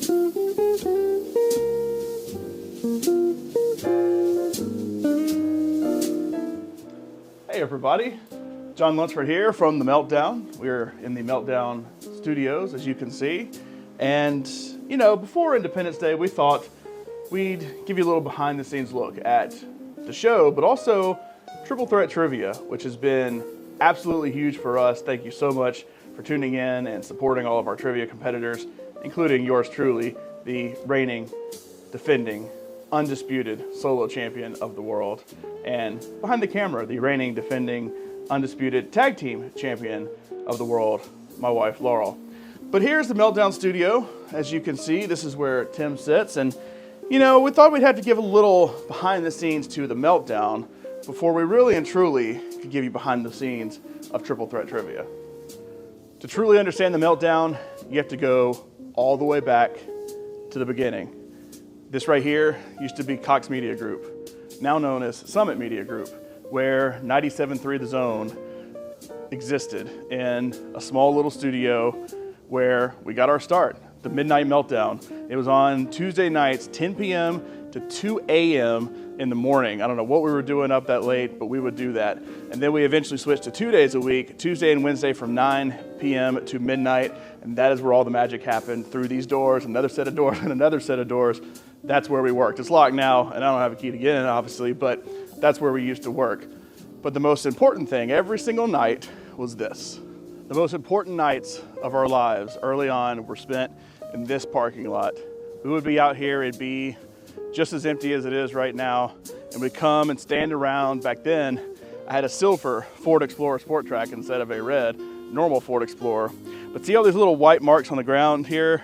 Hey everybody, Jon Lunceford here from the Meltdown. We're in the Meltdown studios, as you can see. And, you know, before Independence Day, we thought we'd give you a little behind the scenes look at the show, but also Triple Threat Trivia, which has been absolutely huge for us. Thank you so much for tuning in and supporting all of our trivia competitors, including yours truly, the reigning, defending, undisputed solo champion of the world. And behind the camera, the reigning, defending, undisputed tag team champion of the world, my wife, Laurel. But here's the Meltdown studio. As you can see, this is where Tim sits. And, you know, we thought we'd have to give a little behind the scenes to the Meltdown before we really and truly could give you behind the scenes of Triple Threat Trivia. To truly understand the Meltdown, you have to go all the way back to the beginning. This right here used to be Cox Media Group, now known as Summit Media Group, where 97.3 The Zone existed in a small little studio where we got our start, the Midnight Meltdown. It was on Tuesday nights, 10 p.m. to 2 a.m. in the morning. I don't know what we were doing up that late, but we would do that. And then we eventually switched to 2 days a week, Tuesday and Wednesday from 9 p.m. to midnight. And that is where all the magic happened, through these doors, another set of doors, and another set of doors. That's where we worked. It's locked now, and I don't have a key to get in, obviously, but that's where we used to work. But the most important thing every single night was this. The most important nights of our lives early on were spent in this parking lot. We would be out here, it'd be just as empty as it is right now, and we'd come and stand around. Back then, I had a silver Ford Explorer Sport Track instead of a red, normal Ford Explorer. But see all these little white marks on the ground here?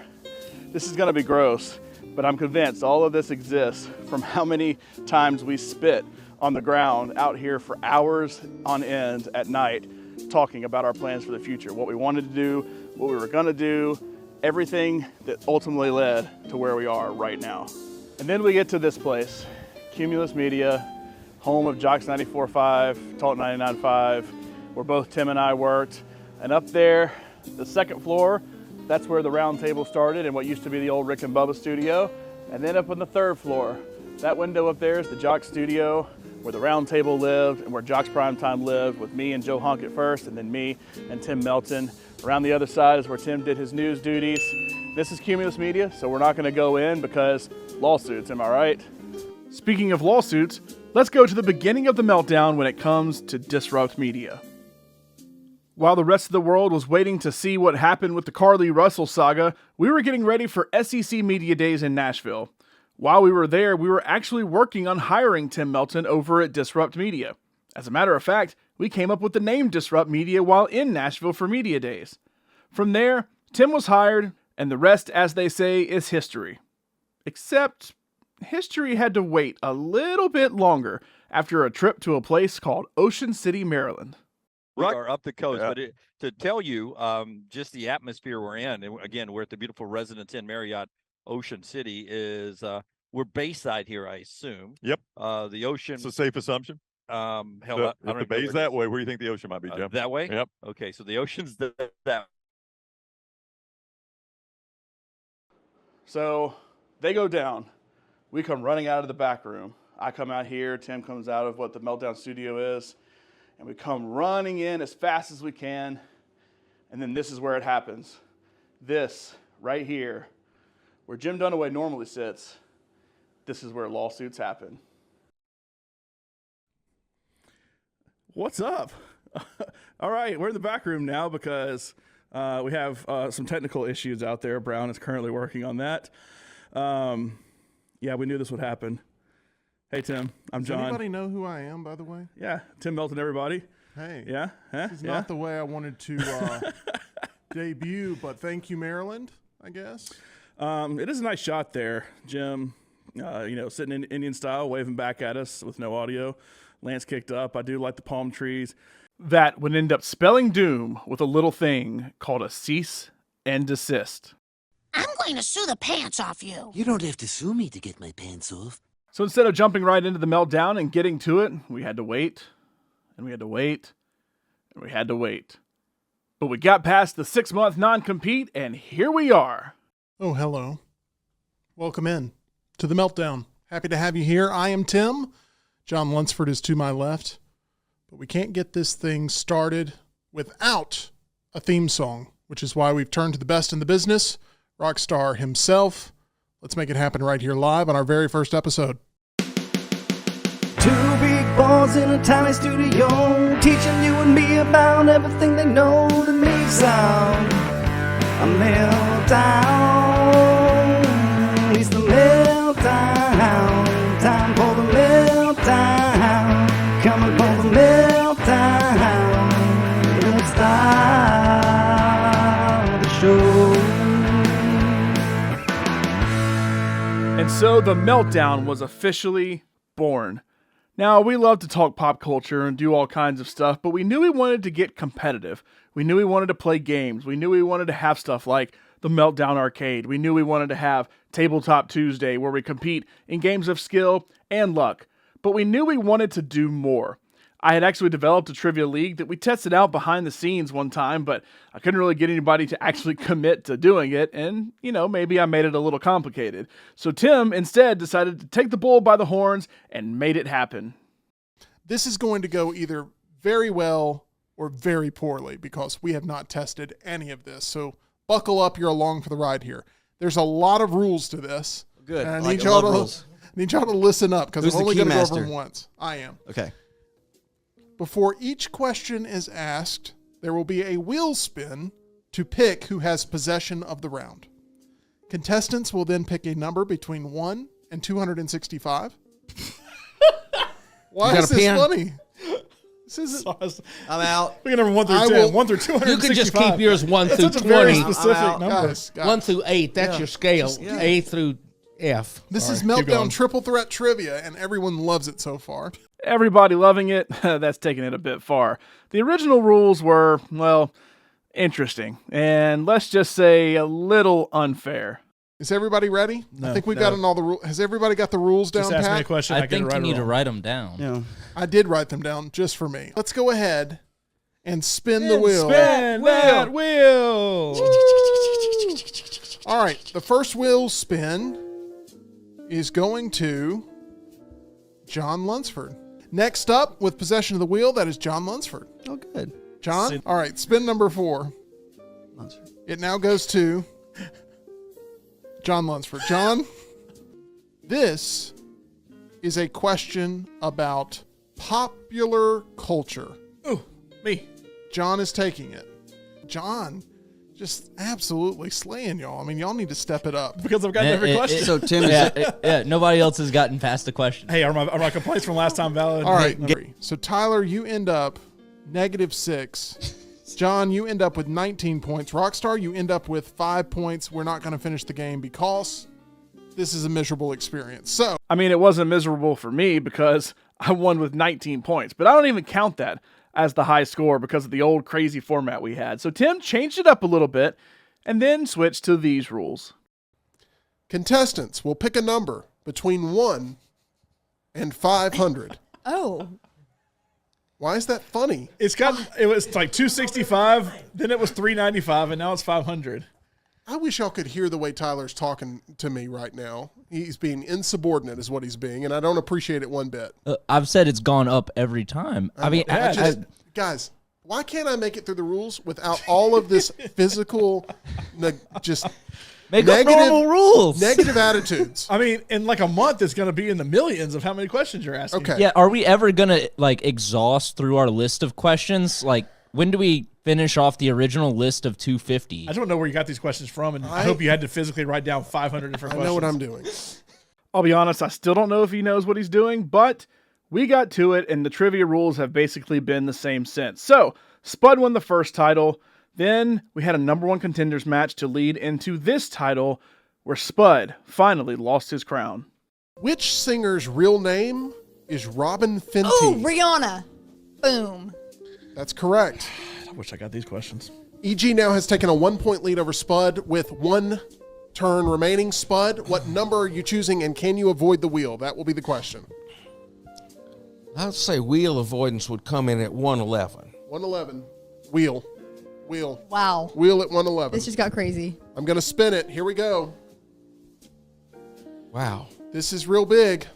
This is gonna be gross, but I'm convinced all of this exists from how many times we spit on the ground out here for hours on end at night, talking about our plans for the future, what we wanted to do, what we were gonna do, everything that ultimately led to where we are right now. And then we get to this place, Cumulus Media, home of Jocks 94.5, Talk 99.5, where both Tim and I worked. And up there, the second floor, that's where the round table started and what used to be the old Rick and Bubba studio. And then up on the third floor, that window up there is the Jocks studio, where the round table lived and where Jocks Primetime lived, with me and Joe Honkett first, and then me and Tim Melton. Around the other side is where Tim did his news duties. This is Cumulus Media, so we're not gonna go in because lawsuits, am I right? Speaking of lawsuits, let's go to the beginning of the Meltdown when it comes to Disrupt Media. While the rest of the world was waiting to see what happened with the Carly Russell saga, we were getting ready for SEC Media Days in Nashville. While we were there, we were actually working on hiring Tim Melton over at Disrupt Media. As a matter of fact, we came up with the name Disrupt Media while in Nashville for Media Days. From there, Tim was hired, and the rest, as they say, is history. Except, history had to wait a little bit longer after a trip to a place called Ocean City, Maryland. We are up the coast, but to tell you just the atmosphere we're in, and again, we're at the beautiful Residence Inn Marriott Ocean City, is we're Bayside here, I assume. Yep. The ocean. It's a safe assumption. Hell, If the bay's that way, where do you think the ocean might be, Jim? That way? Yep. Okay, so the ocean's that. So they go down. We come running out of the back room. I come out here, Tim comes out of what the Meltdown studio is, and we come running in as fast as we can. And then this is where it happens. This right here, where Jim Dunaway normally sits, this is where lawsuits happen. What's up? All right, we're in the back room now because we have some technical issues out there. Brown is currently working on that. Yeah, we knew this would happen. Hey, Tim, I'm John. Does anybody know who I am, by the way? Yeah, Tim Melton, everybody. Hey. Yeah? This is not the way I wanted to debut, but thank you, Maryland, I guess. It is a nice shot there, Jim. Sitting in Indian style, waving back at us with no audio. Lance kicked up. I do like the palm trees. That would end up spelling doom with a little thing called a cease and desist. I'm going to sue the pants off you. You don't have to sue me to get my pants off. So instead of jumping right into the Meltdown and getting to it, we had to wait, and we had to wait, and we had to wait. But we got past the 6-month non-compete, and here we are. Oh, hello. Welcome in to the Meltdown. Happy to have you here. I am Tim. Jon Lunceford is to my left. But we can't get this thing started without a theme song, which is why we've turned to the best in the business, Rockstar himself. Let's make it happen right here live on our very first episode. Two big boys in a tiny studio, teaching you and me about everything they know to make sound. A meltdown. It's the meltdown. Time for the meltdown. Coming for the meltdown. Let's start the show. And so the Meltdown was officially born. Now, we love to talk pop culture and do all kinds of stuff, but we knew we wanted to get competitive. We knew we wanted to play games. We knew we wanted to have stuff like the Meltdown Arcade. We knew we wanted to have Tabletop Tuesday, where we compete in games of skill and luck. But we knew we wanted to do more. I had actually developed a trivia league that we tested out behind the scenes one time, but I couldn't really get anybody to actually commit to doing it, and, maybe I made it a little complicated. So Tim instead decided to take the bull by the horns and made it happen. This is going to go either very well or very poorly because we have not tested any of this. So buckle up, you're along for the ride here. There's a lot of rules to this. Good. And I Like, need I y'all love to rules. listen up because Who's I'm the only going to go over keymaster? them once. I am. Okay. Before each question is asked, there will be a wheel spin to pick who has possession of the round. Contestants will then pick a number between 1 and 265. Why You got is a this pen? funny? This isn't. I'm out. Look at number 1 through I 10, will- 1 through 265. You can just keep yours 1 That's through such a very 20. specific I'm out. number. Guys, 1 through 8, that's your scale. yeah. A through F. This is Sorry, keep Meltdown going. Triple Threat Trivia, and everyone loves it so far. Everybody loving it, that's taking it a bit far. The original rules were, well, interesting, and let's just say a little unfair. Is everybody ready? No. I think we've gotten all the rules. Has everybody got the rules down Just ask me a pat? question, I get it think right you or need to wrong. write them down. Yeah. I did write them down just for me. Let's go ahead and spin the wheel. Spin that wheel! All right, the first wheel spin is going to Jon Lunceford. Next up, with possession of the wheel, that is Jon Lunceford. Oh, good. John? All right, spin number 4. It now goes to Jon Lunceford. John, this is a question about popular culture. Ooh, me. John is taking it. John, just absolutely slaying y'all. I mean, y'all need to step it up. Because I've gotten every question. So, Tim, Yeah, nobody else has gotten past the question. Hey, are my complaints from last time valid? All right. Hey, So, Tyler, you end up -6. John, you end up with 19 points. Rockstar, you end up with 5 points. We're not going to finish the game because this is a miserable experience. So, I mean, it wasn't miserable for me because I won with 19 points, but I don't even count that as the high score because of the old crazy format we had. So Tim changed it up a little bit and then switched to these rules. contestants will pick a number between 1 and 500. Oh. Why is that funny? It was like 265, then it was 395, and now it's 500. I wish y'all could hear the way Tyler's talking to me right now. He's being insubordinate is what he's being, and I don't appreciate it one bit. I've said it's gone up every time. I mean, Guys, why can't I make it through the rules without all of this physical, just make up normal rules. negative attitudes? I mean, in like a month, it's going to be in the millions of how many questions you're asking. Okay. Yeah, are we ever gonna exhaust through our list of questions? Like, when do we finish off the original list of 250? I don't know where you got these questions from, and I hope you had to physically write down 500 different I questions. know what I'm doing. I'll be honest, I still don't know if he knows what he's doing, but we got to it, and the trivia rules have basically been the same since. So, Spud won the first title. Then we had a number 1 contenders match to lead into this title, where Spud finally lost his crown. Which singer's real name is Robin Fenty? Oh, Rihanna. Boom. That's correct. I wish I got these questions. EG now has taken a 1-point lead over Spud with 1 turn remaining. Spud, what number are you choosing, and can you avoid the wheel? That will be the question. I'd say wheel avoidance would come in at 111. 111. Wheel. Wow. Wheel at 111. This just got crazy. I'm going to spin it. Here we go. Wow. This is real big.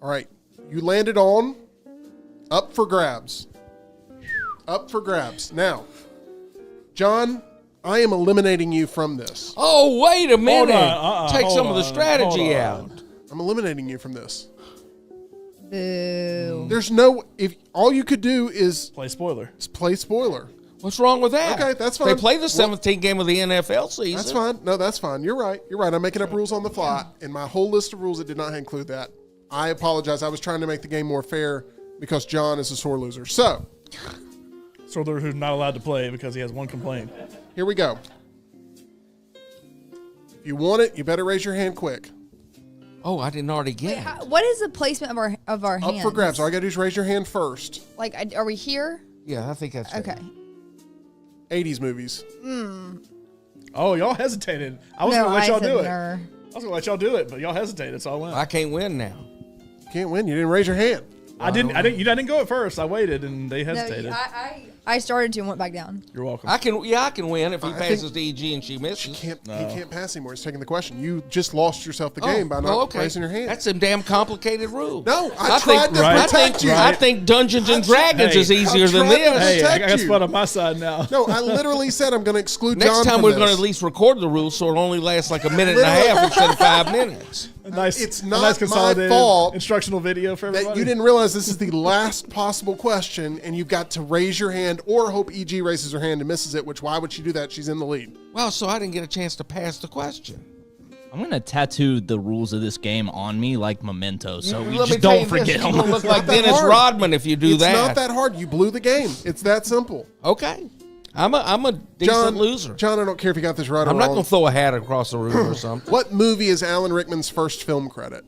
All right. You landed on up for grabs. Up for grabs. Now, John, I am eliminating you from this. Oh, wait a minute. Take hold some of the on, strategy hold out. on. I'm eliminating you from this. Boo. There's no, if all you could do is Play spoiler. play spoiler. What's wrong with that? Okay, that's fine. They play the 17th game of the NFL season. That's fine. No, that's fine. You're right. You're right. I'm making up rules on the fly. In my whole list of rules, it did not include that. I apologize. I was trying to make the game more fair because John is a sore loser. So, Who's not allowed to play because he has one complaint. here we go. If you want it, you better raise your hand quick. Oh, I didn't already get Wait, it. what is the placement of our hands? Up for grabs. All you got to do is raise your hand first. Like, are we here? Yeah, I think that's fair. Okay. 80s movies. Oh, y'all hesitated. I was No, going to let y'all said do it. ner. I was going to let y'all do it, but y'all hesitated, so I went. I can't win now. You can't win. You didn't raise your hand. I didn't. You didn't go at first. I waited, and they hesitated. No, I started to and went back down. You're welcome. I can win if he I passes to EG and she misses. He can't pass anymore. He's taking the question. You just lost yourself the game by not raising your hand. That's some damn complicated rule. No, I tried to right. protect you. I think Dungeons and Dragons is easier than tried to this. Hey, I protect got you. spot on my side now. No, I literally said I'm going to exclude John Next time from we're this. going to at least record the rules so it only lasts like a minute and a half instead of 5 minutes. It's a not nice my consolidated fault instructional video for everybody. that you didn't realize this is the last possible question, and you've got to raise your hand or hope EG raises her hand and misses it, which why would she do that? She's in the lead. Well, so I didn't get a chance to pass the question. I'm gonna tattoo the rules of this game on me like mementos, so we Let me just tell don't you forget this, them. You're going to look like not that Dennis hard. Rodman if you do It's that. not that hard. You blew the game. It's that simple. Okay. I'm a decent loser. John, I don't care if you got this right or I'm wrong. not going to throw a hat across the room or something. What movie is Alan Rickman's first film credit?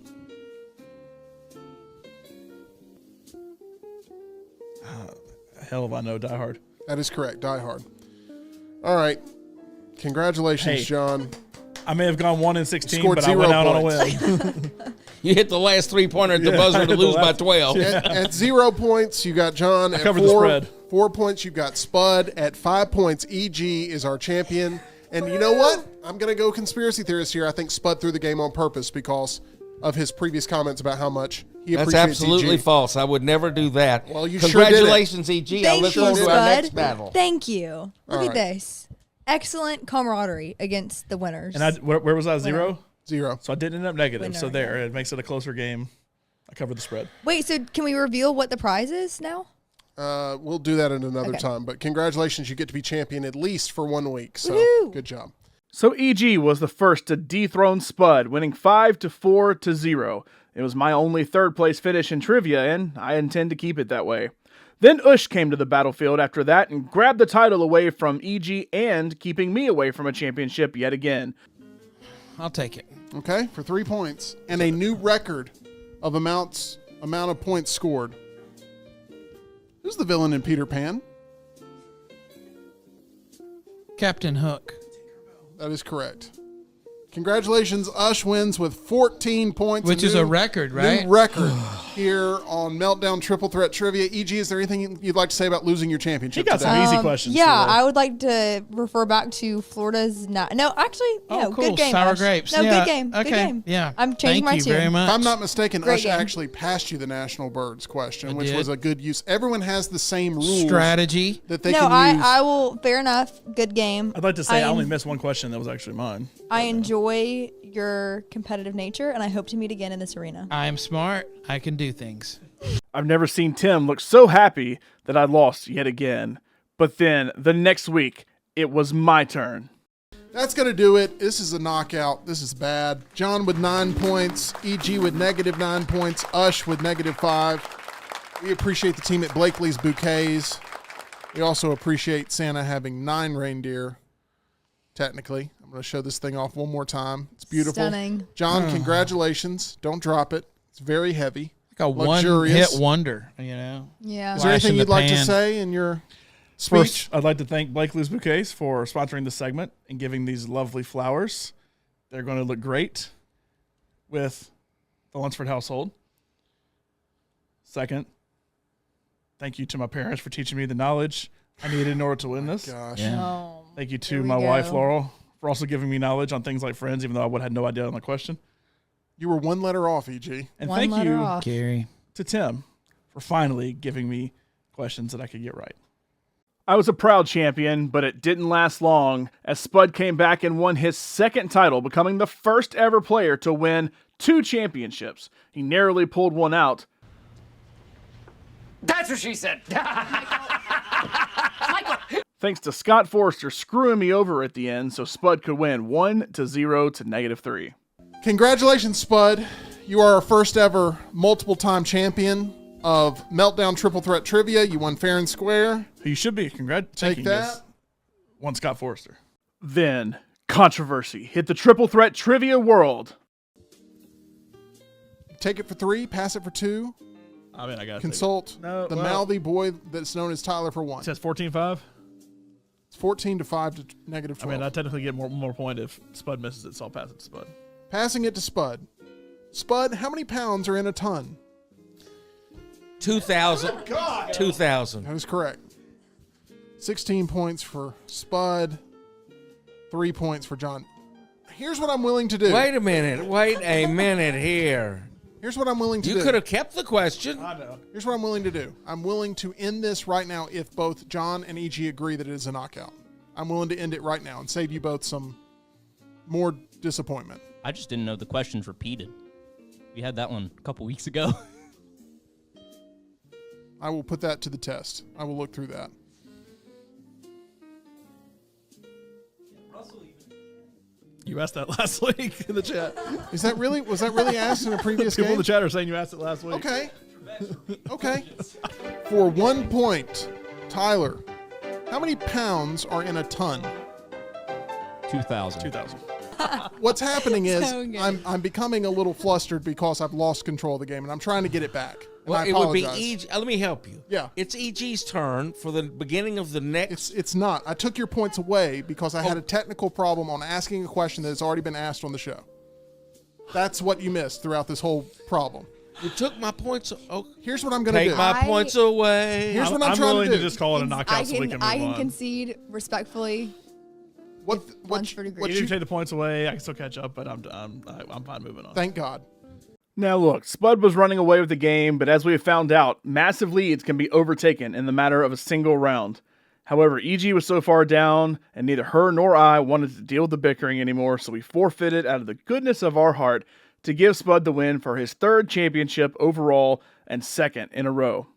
Hell if I know Die Hard. That is correct. Die Hard. All right. Congratulations, Hey. John. I may have gone 1 in 16, Scored but I 0 went out points. on a win. You hit the last 3-pointer at the Yeah, buzzer I to hit the lose by last- 12. At 0 points, you got John. At covered the spread. 4 points, you got Spud. At 5 points, EG is our champion. And you know what? I'm going to go conspiracy theorist here. I think Spud threw the game on purpose because of his previous comments about how much he That's appreciates absolutely EG. false. I would never do that. Well, you sure did it. Congratulations, EG. I Thank look you, forward to our Spud. next battle. Thank you. Look All at right. this. Excellent camaraderie against the winners. And where was I? 0? 0. So I didn't end up negative. So Winner, there, it makes it a closer game. I covered the spread. Wait, so can we reveal what the prize is now? We'll do that at another Okay. time. But congratulations, you get to be champion at least for 1 week. So Woohoo. good job. So EG was the first to dethrone Spud, winning 5-4-0. It was my only third place finish in trivia, and I intend to keep it that way. Then Ush came to the battlefield after that and grabbed the title away from EG and keeping me away from a championship yet again. I'll take it. Okay, for 3 points. And a new record of amount of points scored. Who's the villain in Peter Pan? Captain Hook. That is correct. Congratulations, Ush wins with 14 points. Which is a record, right? New record here on Meltdown Triple Threat Trivia. EG, is there anything you'd like to say about losing your championship He got today? some easy questions. Yeah, today. I would like to refer back to Florida's. No, actually, Oh, cool. good game. Sour Ush. grapes. No, Yeah. good game. Okay. Good game. Yeah. I'm changing my Thank you tune. very much. If I'm not mistaken, Great Ush game. actually passed you the national birds question, which did. was a good use. Everyone has the same rules Strategy. that they No, can use. I will. Fair enough. Good game. I'd like to say I I only en- missed one question that was actually mine. I enjoy your competitive nature, and I hope to meet again in this arena. I'm smart. I can do things. I've never seen Tim look so happy that I lost yet again. But then, the next week, it was my turn. That's going to do it. This is a knockout. This is bad. John with 9 points. EG with -9 points. Ush with -5. We appreciate the team at Blakely's Bouquets. We also appreciate Santa having 9 reindeer, technically. I'm going to show this thing off one more time. It's beautiful. Stunning. John, congratulations. Don't drop it. It's very heavy. Like a Luxurious. one-hit wonder, you know? Yeah. Is there Flash in anything the you'd like to pan. say in your speech? First, I'd like to thank Blakely's Bouquets for sponsoring this segment and giving these lovely flowers. They're going to look great with the Lunceford household. Second, thank you to my parents for teaching me the knowledge I needed in order to win this. Gosh. Yeah. Oh, Thank you Here to we my wife, go. Laurel, for also giving me knowledge on things like Friends, even though I would have had no idea on the question. You were one letter off, EG. And One thank letter you off. Gary. to Tim for finally giving me questions that I could get right. I was a proud champion, but it didn't last long as Spud came back and won his second title, becoming the first ever player to win 2 championships. He narrowly pulled one out. That's what she said. Thanks to Scott Forrester screwing me over at the end so Spud could win 1-0 to -3. Congratulations, Spud. You are our first ever multiple-time champion of Meltdown Triple Threat Trivia. You won fair and square. You should be. Take that. One Scott Forrester. Then, controversy hit the Triple Threat Trivia world. Take it for 3, pass it for 2. I mean, I got to Consult the mouthy boy that's known as Tyler for 1. It says 14-5. It's 14-5 to -12. I mean, I technically get one point if Spud misses it, so I'll pass it to Spud. Passing it to Spud. Spud, how many pounds are in a ton? 2,000. 2,000. That is correct. 16 points for Spud. 3 points for John. Here's what I'm willing to do. Wait a minute here. Here's what I'm willing to do. You could have kept the question. I know. Here's what I'm willing to do. I'm willing to end this right now if both John and EG agree that it is a knockout. I'm willing to end it right now and save you both some more disappointment. I just didn't know the questions repeated. We had that one a couple weeks ago. I will put that to the test. I will look through that. You asked that last week in the chat. Was that really asked in a previous People game? in the chat are saying you asked it last week. Okay. Okay. For 1 point, Tyler, how many pounds are in a ton? 2,000. 2,000. What's happening is So good. I'm becoming a little flustered because I've lost control of the game and I'm trying to get it back. And I Well, it would be apologize. EG. Let me help you. Yeah. It's EG's turn for the beginning of the next. It's not. I took your points away because I had a technical problem on asking a question that has already been asked on the show. That's what you missed throughout this whole problem. You took my points. Oh, Here's what I'm going to take do. my points away. Here's what I'm I'm trying willing to to do. just call it a knockout so we can move I can on. concede respectfully. What Lunceford agrees. what You you take the points away. I can still catch up, but I'm fine moving on. Thank God. Now look, Spud was running away with the game, but as we have found out, massive leads can be overtaken in the matter of a single round. However, EG was so far down, and neither her nor I wanted to deal with the bickering anymore, so we forfeited out of the goodness of our heart to give Spud the win for his 3rd championship overall and 2nd in a row.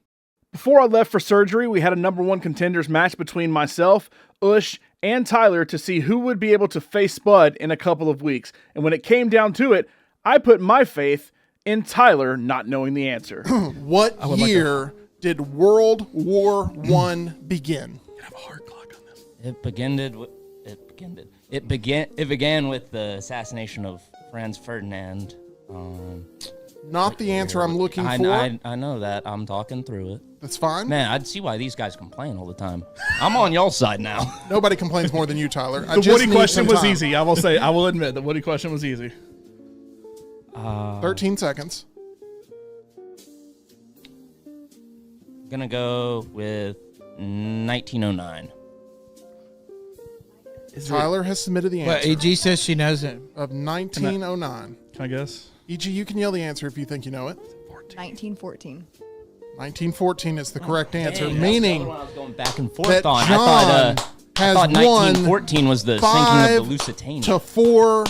Before I left for surgery, we had a number 1 contenders match between myself, Ush, and Tyler to see who would be able to face Spud in a couple of weeks. And when it came down to it, I put my faith in Tyler not knowing the answer. What year did World War I begin? You have a hard clock on this. It began with the assassination of Franz Ferdinand. Not the answer I'm looking I for. know that. I'm talking through it. That's fine. Man, I'd see why these guys complain all the time. I'm on y'all's side now. Nobody complains more than you, Tyler. The Woody question was easy. I will admit, the Woody question was easy. 13 seconds. Gonna go with 1909. Tyler has submitted the Well, answer EG says she knows it. of 1909. Can I guess? EG, you can yell the answer if you think you know it. 1914. 1914 is the correct answer, Dang, meaning that's the other one I was going back and forth that on. John I has thought won 1914 was the sinking of 5 the Lusitania. to 4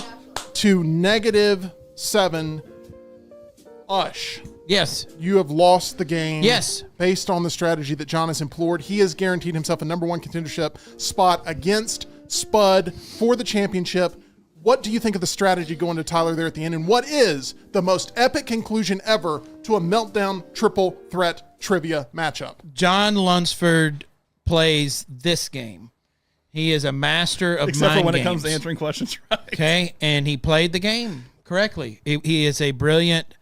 to -7. Ush, Yes. you have lost the game. Yes. Based on the strategy that John has employed, he has guaranteed himself a number 1 contendership spot against Spud for the championship. What do you think of the strategy going to Tyler there at the end? And what is the most epic conclusion ever to a Meltdown triple threat trivia matchup? Jon Lunceford plays this game. He is a master of Except for mind when games. it comes to answering questions right. Okay, and he played the game correctly. He is a brilliant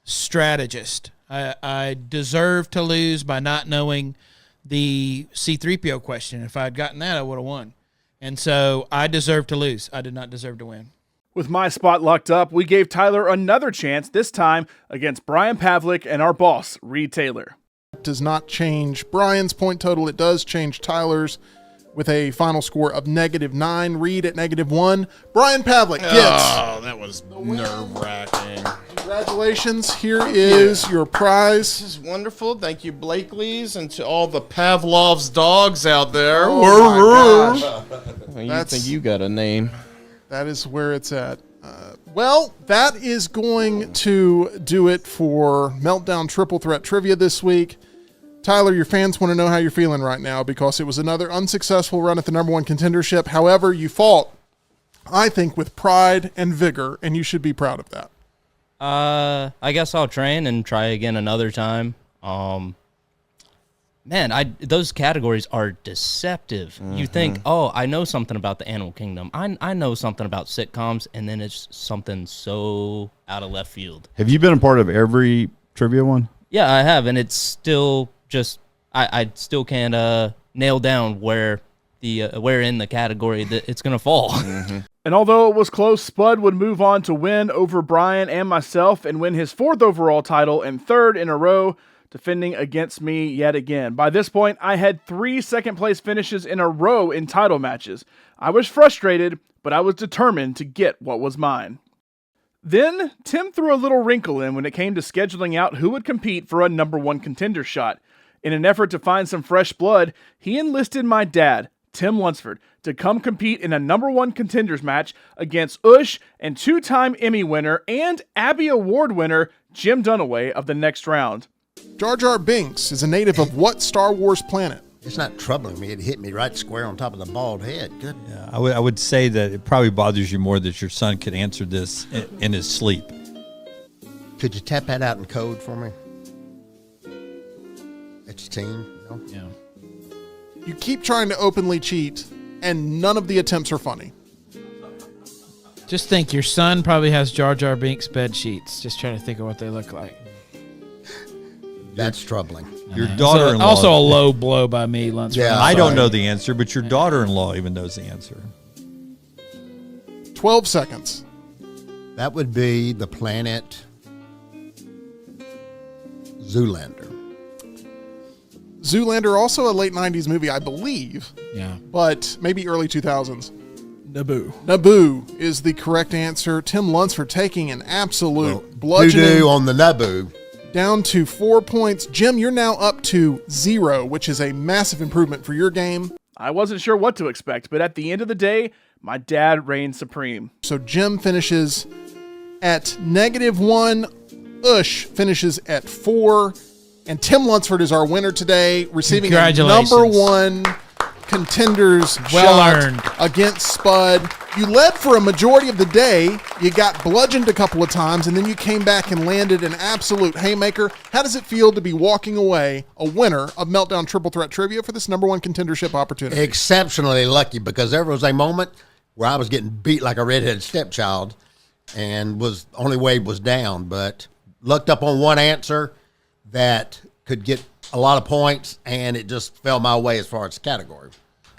strategist. I deserve to lose by not knowing the C-3PO question. If I had gotten that, I would have won. And so I deserve to lose. I did not deserve to win. With my spot locked up, we gave Tyler another chance, this time against Brian Pavlik and our boss, Reed Taylor. It does not change Brian's point total. It does change Tyler's. with a final score of -9. Reed at -1. Brian Pavlik gets. Oh, that was nerve-wracking. Congratulations. Here is your prize. This is wonderful. Thank you, Blakely's, and to all the Pavlov's dogs out there. Oh my gosh. You think you got a name. That is where it's at. Well, that is going to do it for Meltdown Triple Threat Trivia this week. Tyler, your fans want to know how you're feeling right now because it was another unsuccessful run at the #1 contendership. However, you fought, I think, with pride and vigor, and you should be proud of that. I guess I'll train and try again another time. Man, those categories are deceptive. You think, oh, I know something about the animal kingdom. I know something about sitcoms, and then it's something so out of left field. Have you been a part of every trivia one? Yeah, I have, and it's still just I still can't nail down where in the category that it's gonna fall. And although it was close, Spud would move on to win over Brian and myself and win his 4th overall title and 3rd in a row, defending against me yet again. By this point, I had 3 second-place finishes in a row in title matches. I was frustrated, but I was determined to get what was mine. Then, Tim threw a little wrinkle in when it came to scheduling out who would compete for a #1 contender shot. In an effort to find some fresh blood, he enlisted my dad, Tim Lunceford, to come compete in a #1 contenders match against Ush and 2-time Emmy winner and Abby Award winner Jim Dunaway of the next round. Jar Jar Binks is a native of what Star Wars planet? It's not troubling me. It hit me right square on top of the bald head. Good. Yeah, I would say that it probably bothers you more that your son could answer this in his sleep. Could you tap that out in code for me? It's team. No? Yeah. You keep trying to openly cheat, and none of the attempts are funny. Just think, your son probably has Jar Jar Binks bed sheets. Just trying to think of what they look like. That's troubling. Your daughter-in-law. Also a low blow by me, Lunceford. Yeah, I don't know the answer, but your daughter-in-law even knows the answer. 12 seconds. That would be the planet Zoolander. Zoolander, also a late 90s movie, I believe. Yeah. But maybe early 2000s. Naboo. Naboo is the correct answer. Tim Lunceford taking an absolute bludgeoning. Doo-doo on the Naboo. Down to 4 points. Jim, you're now up to 0, which is a massive improvement for your game. I wasn't sure what to expect, but at the end of the day, my dad reigned supreme. So Jim finishes at -1. Ush finishes at 4. And Tim Lunceford is our winner today, receiving a #1 contenders shot earned against Spud. You led for a majority of the day. You got bludgeoned a couple of times, and then you came back and landed an absolute haymaker. How does it feel to be walking away a winner of Meltdown Triple Threat Trivia for this #1 contendership opportunity? Exceptionally lucky, because there was a moment where I was getting beat like a redheaded stepchild and was only way was down, but looked up on one answer that could get a lot of points, and it just fell my way as far as category.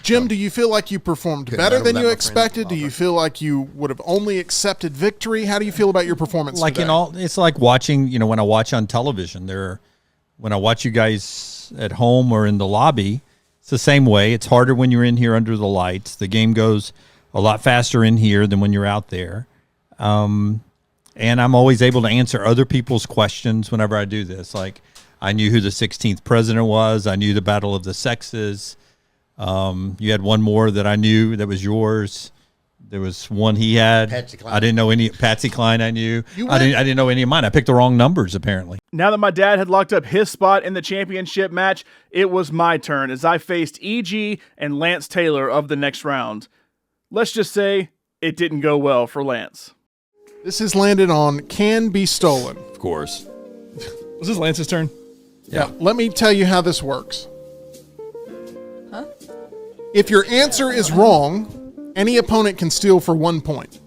Jim, do you feel like you performed better than you expected? Do you feel like you would have only accepted victory? How do you feel about your performance today? It's like watching, when I watch on television, when I watch you guys at home or in the lobby, it's the same way. It's harder when you're in here under the lights. The game goes a lot faster in here than when you're out there. And I'm always able to answer other people's questions whenever I do this. Like, I knew who the 16th president was. I knew the Battle of the Sexes. You had one more that I knew that was yours. There was one he had. Patsy Cline. I didn't know any. Patsy Cline I knew. I didn't know any of mine. I picked the wrong numbers, apparently. Now that my dad had locked up his spot in the championship match, it was my turn as I faced EG and Lance Taylor of the next round. Let's just say it didn't go well for Lance. This has landed on Can Be Stolen. Of course. Was this Lance's turn? Yeah. Let me tell you how this works. Huh? If your answer is wrong, any opponent can steal for 1 point.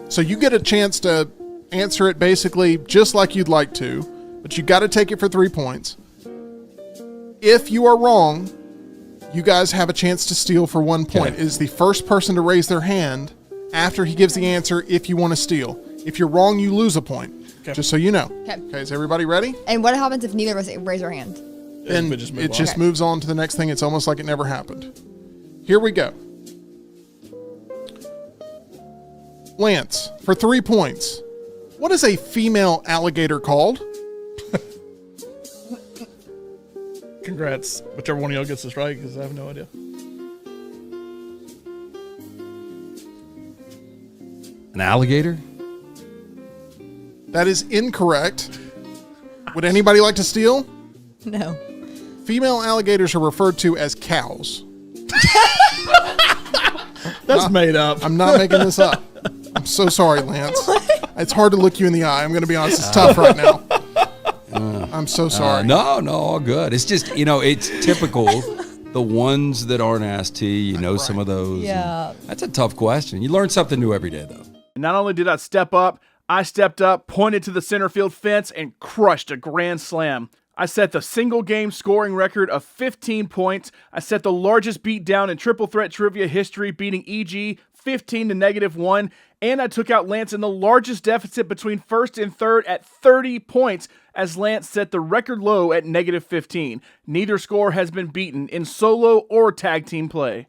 So you get a chance to answer it basically just like you'd like to, but you got to take it for 3 points. If you are wrong, you guys have a chance to steal for 1 point. It is the first person to raise their hand after he gives the answer if you want to steal. If you're wrong, you lose a point. Okay. Just so you know. Okay, is everybody ready? And what happens if neither of us raise our hand? Then it just moves on to the next thing. It's almost like it never happened. Here we go. Lance, for 3 points. What is a female alligator called? Congrats, whichever one of y'all gets this right, because I have no idea. An alligator? That is incorrect. Would anybody like to steal? No. Female alligators are referred to as cows. That's made up. I'm not making this up. I'm so sorry, Lance. It's hard to look you in the eye. I'm going to be honest. It's tough right now. I'm so sorry. No, all good. It's just, it's typical. The ones that aren't asked to, some of those. Yeah. That's a tough question. You learn something new every day, though. Not only did I step up, I stepped up, pointed to the center field fence, and crushed a grand slam. I set the single game scoring record of 15 points. I set the largest beatdown in triple threat trivia history, beating EG 15 to -1. And I took out Lance in the largest deficit between first and third at 30 points, as Lance set the record low at -15. Neither score has been beaten in solo or tag team play.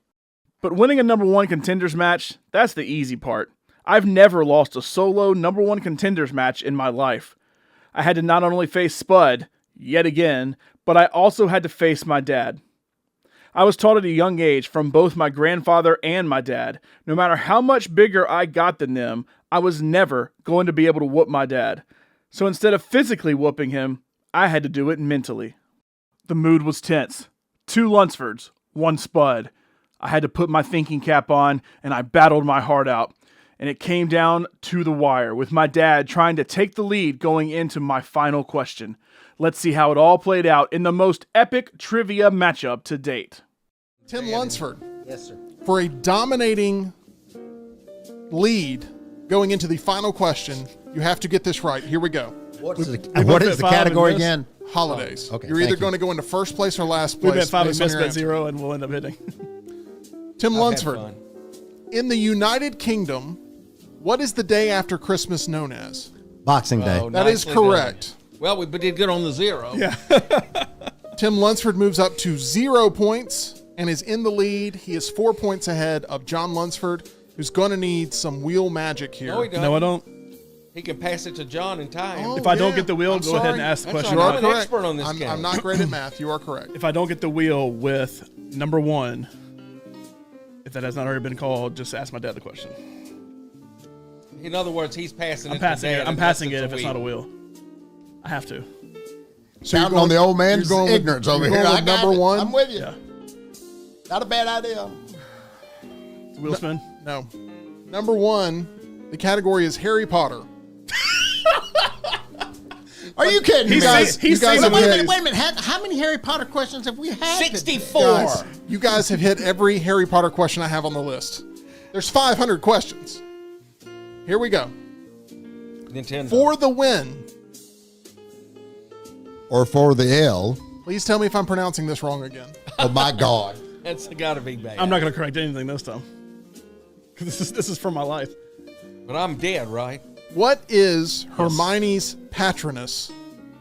But winning a number one contenders match, that's the easy part. I've never lost a solo number one contenders match in my life. I had to not only face Spud, yet again, but I also had to face my dad. I was taught at a young age from both my grandfather and my dad, no matter how much bigger I got than them, I was never going to be able to whoop my dad. So instead of physically whooping him, I had to do it mentally. The mood was tense. 2 Luncfords, 1 Spud. I had to put my thinking cap on, and I battled my heart out. And it came down to the wire, with my dad trying to take the lead going into my final question. Let's see how it all played out in the most epic trivia matchup to date. Tim Lunceford. Yes, sir. For a dominating lead going into the final question, you have to get this right. Here we go. What is the category again? Holidays. Oh, okay, You're either going to go into first place or last We place. bet 5 and based on miss your bet answer. 0, and we'll end up hitting. Tim I've had Lunceford. fun. In the United Kingdom, what is the day after Christmas known as? Boxing Day. Oh, That is nicely done. correct. Well, we did good on the 0. Yeah. Tim Lunceford moves up to 0 points and is in the lead. He is 4 points ahead of Jon Lunceford, who's going to need some wheel magic here. No, he doesn't. No, I don't. He can pass it to John in time. Oh, If I don't yeah. get the wheel, I'm go ahead and sorry. ask the That's question. all You right. are I'm an correct. expert on this I'm game. not great at math. You are correct. If I don't get the wheel with number 1, if that has not already been called, just ask my dad the question. In other words, he's passing I'm it passing to it. Dad I'm unless passing it if it's wheel. not a wheel. I have to. So you're Counting on the old man's you're going with- ignorance over you're here. going I with got number it. 1. I'm with you. Yeah. Not a bad idea. Wheel spin. No. Number 1, the category is Harry Potter. Are you kidding me? He's guys? saying- he's you guys saying- have Wait a hit- minute. How many Harry Potter questions have we had? 64. Guys, you guys have hit every Harry Potter question I have on the list. There's 500 questions. Here we go. Nintendo. For the win. Or for the L. Please tell me if I'm pronouncing this wrong again. Oh, my God. That's got to be bad. I'm not going to correct anything this time. 'Cause this is from my life. But I'm dead, right? What is Hermione's patronus?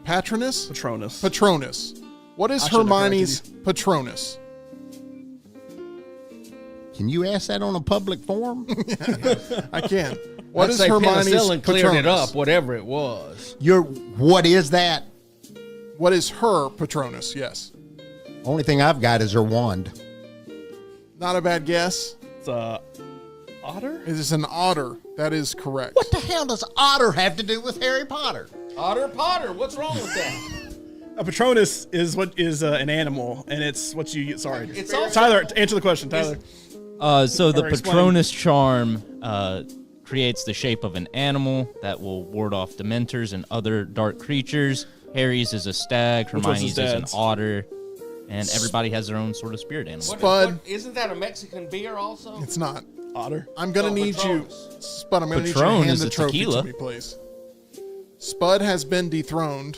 Patronus? Patronus. Patronus. What is I shouldn't have Hermione's patronus? Can you ask that on a public forum? I can. What I'd is say Hermione's penicillin cleared patronus? it up, whatever it was. What is that? What is her patronus? Yes. Only thing I've got is her wand. Not a bad guess. It's otter? It is an otter. That is correct. What the hell does otter have to do with Harry Potter? Otter Potter, what's wrong with that? A Patronus is what is an animal, and it's what you. Sorry, It's also- Tyler. Answer the question, Tyler. So the Or explain. Patronus charm creates the shape of an animal that will ward off Dementors and other dark creatures. Harry's is a stag, Which one's his Hermione's is an dad's? otter, and everybody has their own sort of spirit animal. Spud. Isn't that a Mexican beer also? It's not. Otter. I'm going to So need Patronus. you, Spud, I'm going to need you to Patron hand is the a trophy tequila. to me, please. Spud has been dethroned.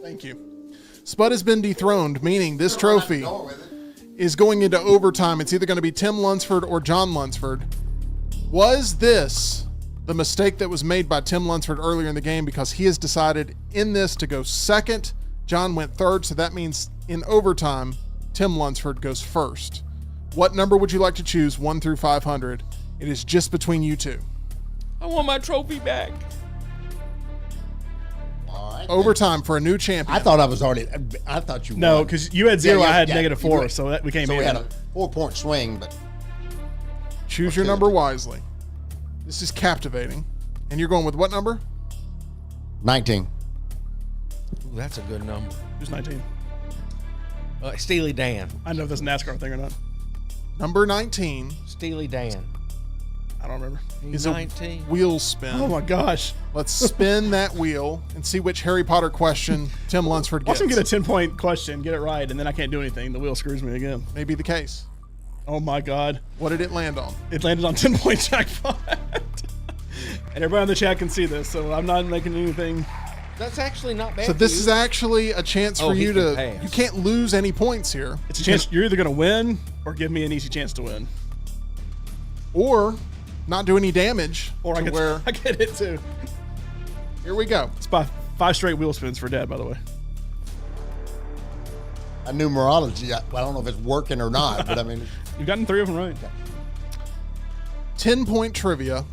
Thank you. Spud has been dethroned, meaning this trophy is going into overtime. It's either going to be Tim Lunceford or Jon Lunceford. Was this the mistake that was made by Tim Lunceford earlier in the game, because he has decided in this to go second? Jon went third, so that means in overtime, Tim Lunceford goes first. What number would you like to choose, 1 through 500? It is just between you two. I want my trophy back. All right. Overtime for a new champion. I thought I was already. I thought you. No, won. because you had 0, I had you -4, were- so that we came So in. we had a 4-point swing, but Choose your number wisely. This is captivating. And you're going with what number? 19. Ooh, that's a good number. Who's 19? Steely Dan. I know if that's a NASCAR thing or not. Number 19 Steely Dan. I don't remember. is 19. a wheel spin. Oh my gosh. Let's spin that wheel and see which Harry Potter question Tim Lunceford Watch gets. him get a 10-point question, get it right, and then I can't do anything. The wheel screws me again. May be the case. Oh my God. What did it land on? It landed on 10-point jackpot. And everybody in the chat can see this, so I'm not making anything. That's actually not bad. So for this you. is actually a chance for he you can to. pass. You can't lose any points here. It's a chance. You're either going to win or give me an easy chance to win. Or not do any damage. Or I to get, where. I get it too. Here we go. It's by 5 straight wheel spins for Dad, by the way. A numerology. I don't know if it's working or not, but I mean, You've gotten 3 of them right. 10-point trivia.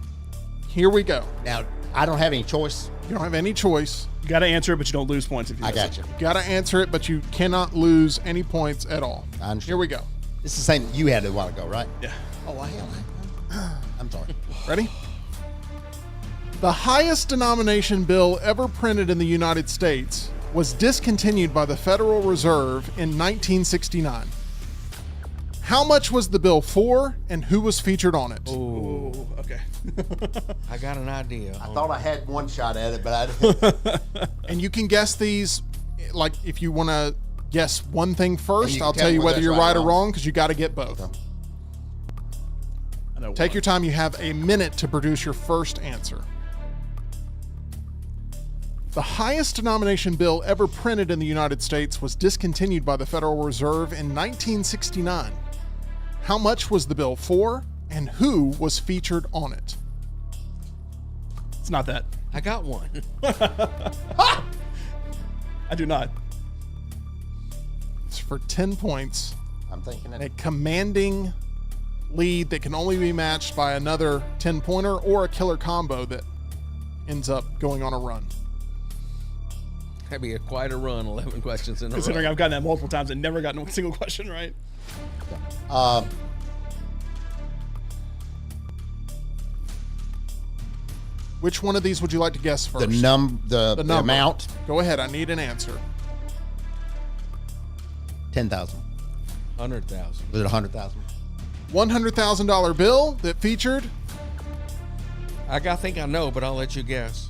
Here we go. now I don't have any choice. You don't have any choice. You got to answer it, but you don't lose points if you I miss got it. you. You got to answer it, but you cannot lose any points at all. I understand. Here we go. It's the same you had it a while ago, right? Yeah. Oh, hell. I'm sorry. Ready? The highest denomination bill ever printed in the United States was discontinued by the Federal Reserve in 1969. How much was the bill for, and who was featured on it? Ooh, okay. I got an idea. I thought I had one shot at it, but I didn't. And you can guess these, like if you want to guess one thing first, can I'll tell tell me you whether whether that's you're right right or or wrong, because you got to get both. I know Take your time. You have a minute to produce your first answer. The highest denomination bill ever printed in the United States was discontinued by the Federal Reserve in 1969. How much was the bill for, and who was featured on it? It's not that. I got one. I do not. It's for 10 points. I'm thinking A it. commanding lead that can only be matched by another 10-pointer or a killer combo that ends up going on a run. That'd be quite a run. 11 questions in a Considering row. I've gotten that multiple times and never gotten a single question right. Which one of these would you like to guess first? The The number. amount. Go ahead. I need an answer. 10,000. 100,000. Was it 100,000? $100,000 bill that featured I think I know, but I'll let you guess.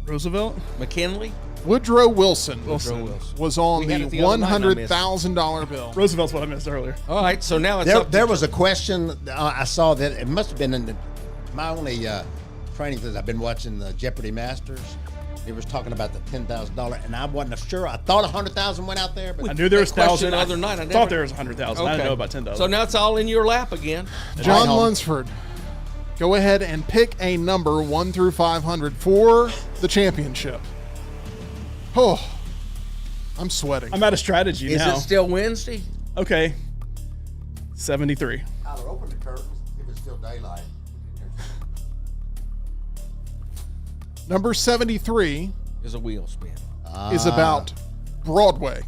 Roosevelt? McKinley? Woodrow Wilson. Wilson. Was on We the had it the other night and I missed it. $100,000 bill. Roosevelt's what I missed earlier. All right, so now it's There, up to there was a question I saw that it must have been in my only training that I've been watching the Jeopardy Masters. It was talking about the $10,000, and I wasn't sure. I thought 100,000 went out there, but I knew there was That question 1,000. the other night, I thought never- there was 100,000. I didn't know about 10,000. So now it's all in your lap again. Jon Right on. Lunceford, go ahead and pick a number 1 through 500 for the championship. Oh, I'm sweating. I'm out of strategy Is now. it still Wednesday? Okay. 73. Tyler, open the curtains if it's still daylight. Number 73 Is a wheel spin. is about Broadway.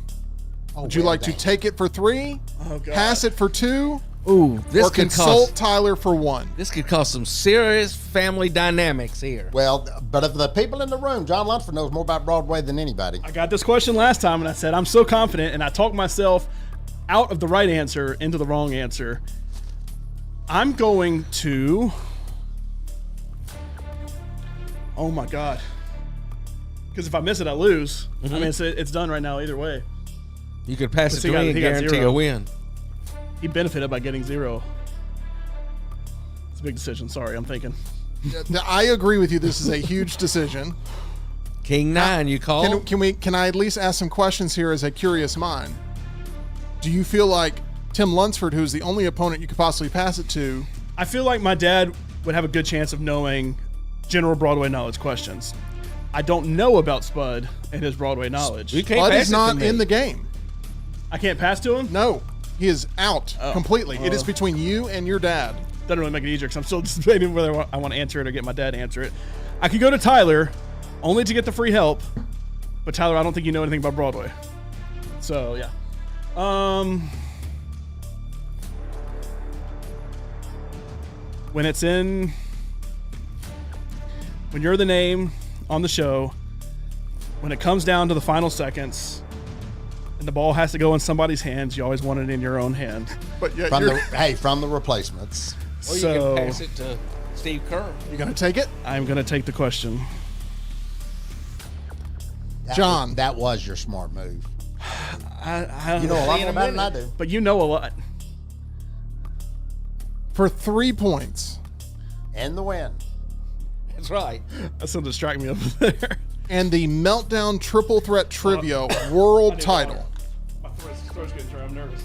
Oh, Would you well, like to dang. take it for 3, Oh, God. pass it for 2, Ooh, this or could consult cause Tyler for 1? this could cause some serious family dynamics here. Well, but of the people in the room, Jon Lunceford knows more about Broadway than anybody. I got this question last time, and I said, I'm so confident, and I talked myself out of the right answer into the wrong answer. I'm going to... Oh, my God. Because if I miss it, I lose. I mean, it's done right now either way. You could pass But it he to got- me and he got guarantee 0. a win. He benefited by getting 0. It's a big decision. Sorry, I'm thinking. I agree with you. This is a huge decision. King 9, you call? Can I at least ask some questions here as a curious mind? Do you feel like Tim Lunceford, who's the only opponent you could possibly pass it to, I feel like my dad would have a good chance of knowing general Broadway knowledge questions. I don't know about Spud and his Broadway knowledge. You can't Bud pass is it to not me. in the game? I can't pass to him? No, he is out completely. It is between you and your dad. Doesn't really make it easier because I'm still debating whether I want to answer it or get my dad to answer it. I could go to Tyler only to get the free help, but Tyler, I don't think you know anything about Broadway. So, yeah. When you're the name on the show, when it comes down to the final seconds and the ball has to go in somebody's hands, you always want it in your own hand. But yeah, from the replacements. Or you can pass it to Steve Kerr. You gonna take it? I'm gonna take the question. John, that was your smart move. You know a lot more about it than I do. But you know a lot. For 3 points. And the win. That's right. That's gonna distract me over there. And the Meltdown Triple Threat Trivia World Title. My throat's getting dry. I'm nervous.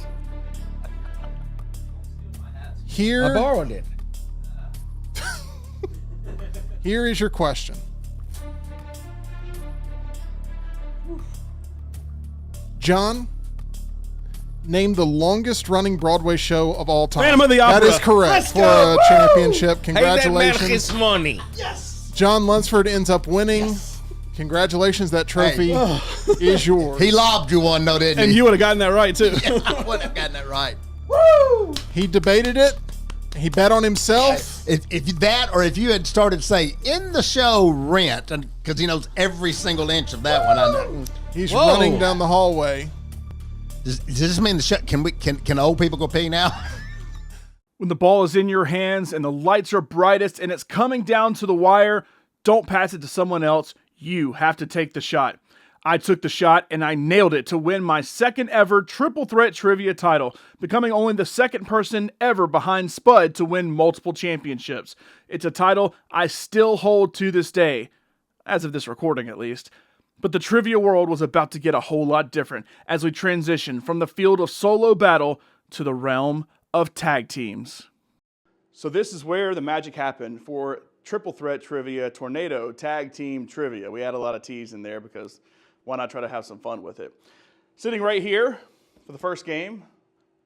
Here, I borrowed it. Here is your question. John, name the longest running Broadway show of all time. Phantom of the Opera. That is correct. Let's For go. a Woo! championship. Pay that man Congratulations. his money. Yes. John Lunceford ends up winning. Yes. Congratulations. That trophy is yours. He lobbed you one, though, didn't he? And you would have gotten that right, too. I would have gotten that right. Woo! He debated it. He bet on himself. If that, or if you had started say in the show Rent, and because he knows every single inch of that one, I know. He's running down the hallway. Does this mean the show? Can old people go pee now? When the ball is in your hands and the lights are brightest and it's coming down to the wire, don't pass it to someone else. You have to take the shot. I took the shot and I nailed it to win my second ever Triple Threat Trivia title, becoming only the second person ever behind Spud to win multiple championships. It's a title I still hold to this day, as of this recording at least. But the trivia world was about to get a whole lot different as we transitioned from the field of solo battle to the realm of tag teams. So this is where the magic happened for Triple Threat Trivia Tornado Tag Team Trivia. We had a lot of T's in there because why not try to have some fun with it? Sitting right here for the first game,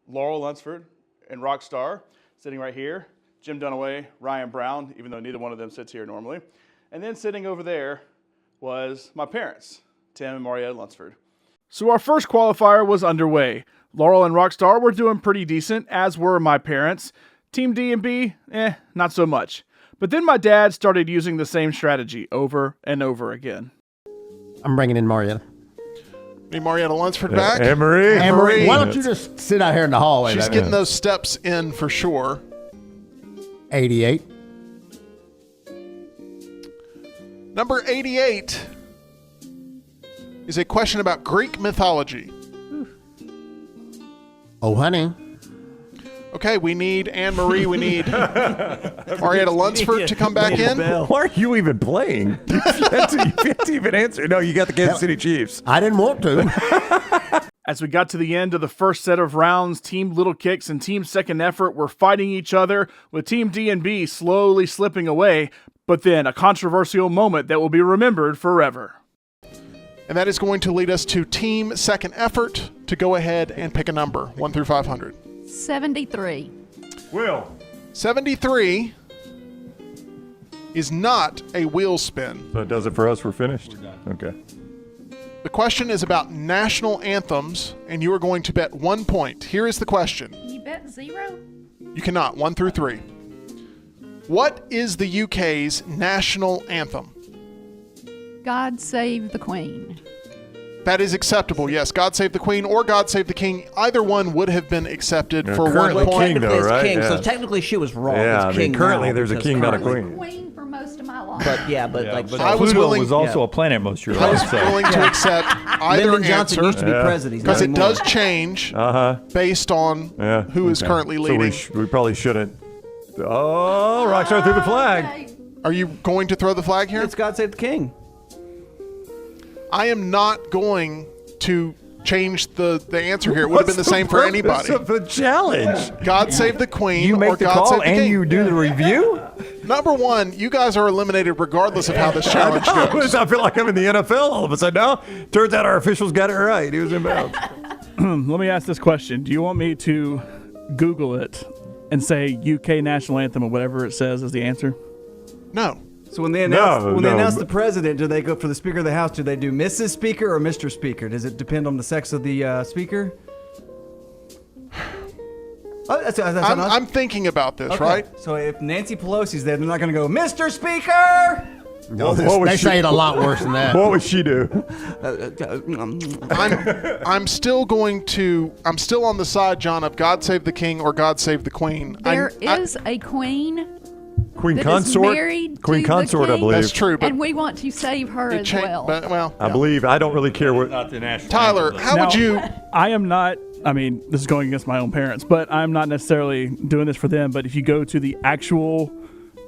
Laurel Lunceford and Rockstar. Sitting right here, Jim Dunaway, Ryan Brown, even though neither one of them sits here normally. And then sitting over there was my parents, Tim and Marietta Lunceford. So our first qualifier was underway. Laurel and Rockstar were doing pretty decent, as were my parents. Team D and B, not so much. But then my dad started using the same strategy over and over again. I'm bringing in Marietta. Need Marietta Lunceford back? Anne-Marie. Anne-Marie, why don't you just sit out here in the hallway? She's baby? getting those steps in for sure. 88. Number 88 is a question about Greek mythology. Oh, honey. Okay, we need Anne-Marie. We need Marietta Lunceford to come back in. Why are you even playing? You can't even answer. No, you got the Kansas City Chiefs. I didn't want to. As we got to the end of the first set of rounds, Team Little Kicks and Team Second Effort were fighting each other, with Team D&B slowly slipping away, but then a controversial moment that will be remembered forever. And that is going to lead us to Team Second Effort to go ahead and pick a number, 1 through 500. 73. Will. 73 is not a wheel spin. So it does it for us. We're finished. Okay. The question is about national anthems, and you are going to bet 1 point. Here is the question. Can you bet 0? You cannot. 1 through 3. What is the UK's national anthem? God Save the Queen. That is acceptable, yes. God Save the Queen or God Save the King. Either one would have been accepted for 1 currently point. king, though, right? King, Yeah. so technically she was wrong. Yeah, It's I mean, king currently now there's a because king, not a currently- queen. Queen for most of my life. But yeah, but like but I was Pluto willing- was also yeah. a planet most of your I was life. So. willing to accept either Lyndon Johnson answer used to be president. He's because not it anymore. does change Uh-huh. based on Yeah. who is currently leading. So we probably shouldn't. Oh, Rockstar threw the flag. Are you going to throw the flag here? It's God Save the King. I am not going to change the answer here. It would have been the same for anybody. What's the challenge? God Save the Queen You or make the God call Save the and King. you do the review? Number one, you guys are eliminated regardless of how this challenge goes. I feel like I'm in the NFL all of a sudden now. Turns out our officials got it right. He was in bounds. Let me ask this question. Do you want me to Google it and say UK national anthem or whatever it says is the answer? No. So when they announce the president, do they go for the Speaker of the House? Do they do Mrs. Speaker or Mr. Speaker? Does it depend on the sex of the speaker? I'm thinking about this, right? So if Nancy Pelosi's there, they're not going to go, Mr. Speaker! No, they say it a lot worse than that. What would she do? I'm still on the side, John, of God Save the King or God Save the Queen. There is a queen. Queen that consort? is married Queen to consort, the I king, believe. That's true, but and we want to save her as well. I believe. I don't really care what. Not the national Tyler, anthem. how would you? I am not. I mean, this is going against my own parents, but I'm not necessarily doing this for them. But if you go to the actual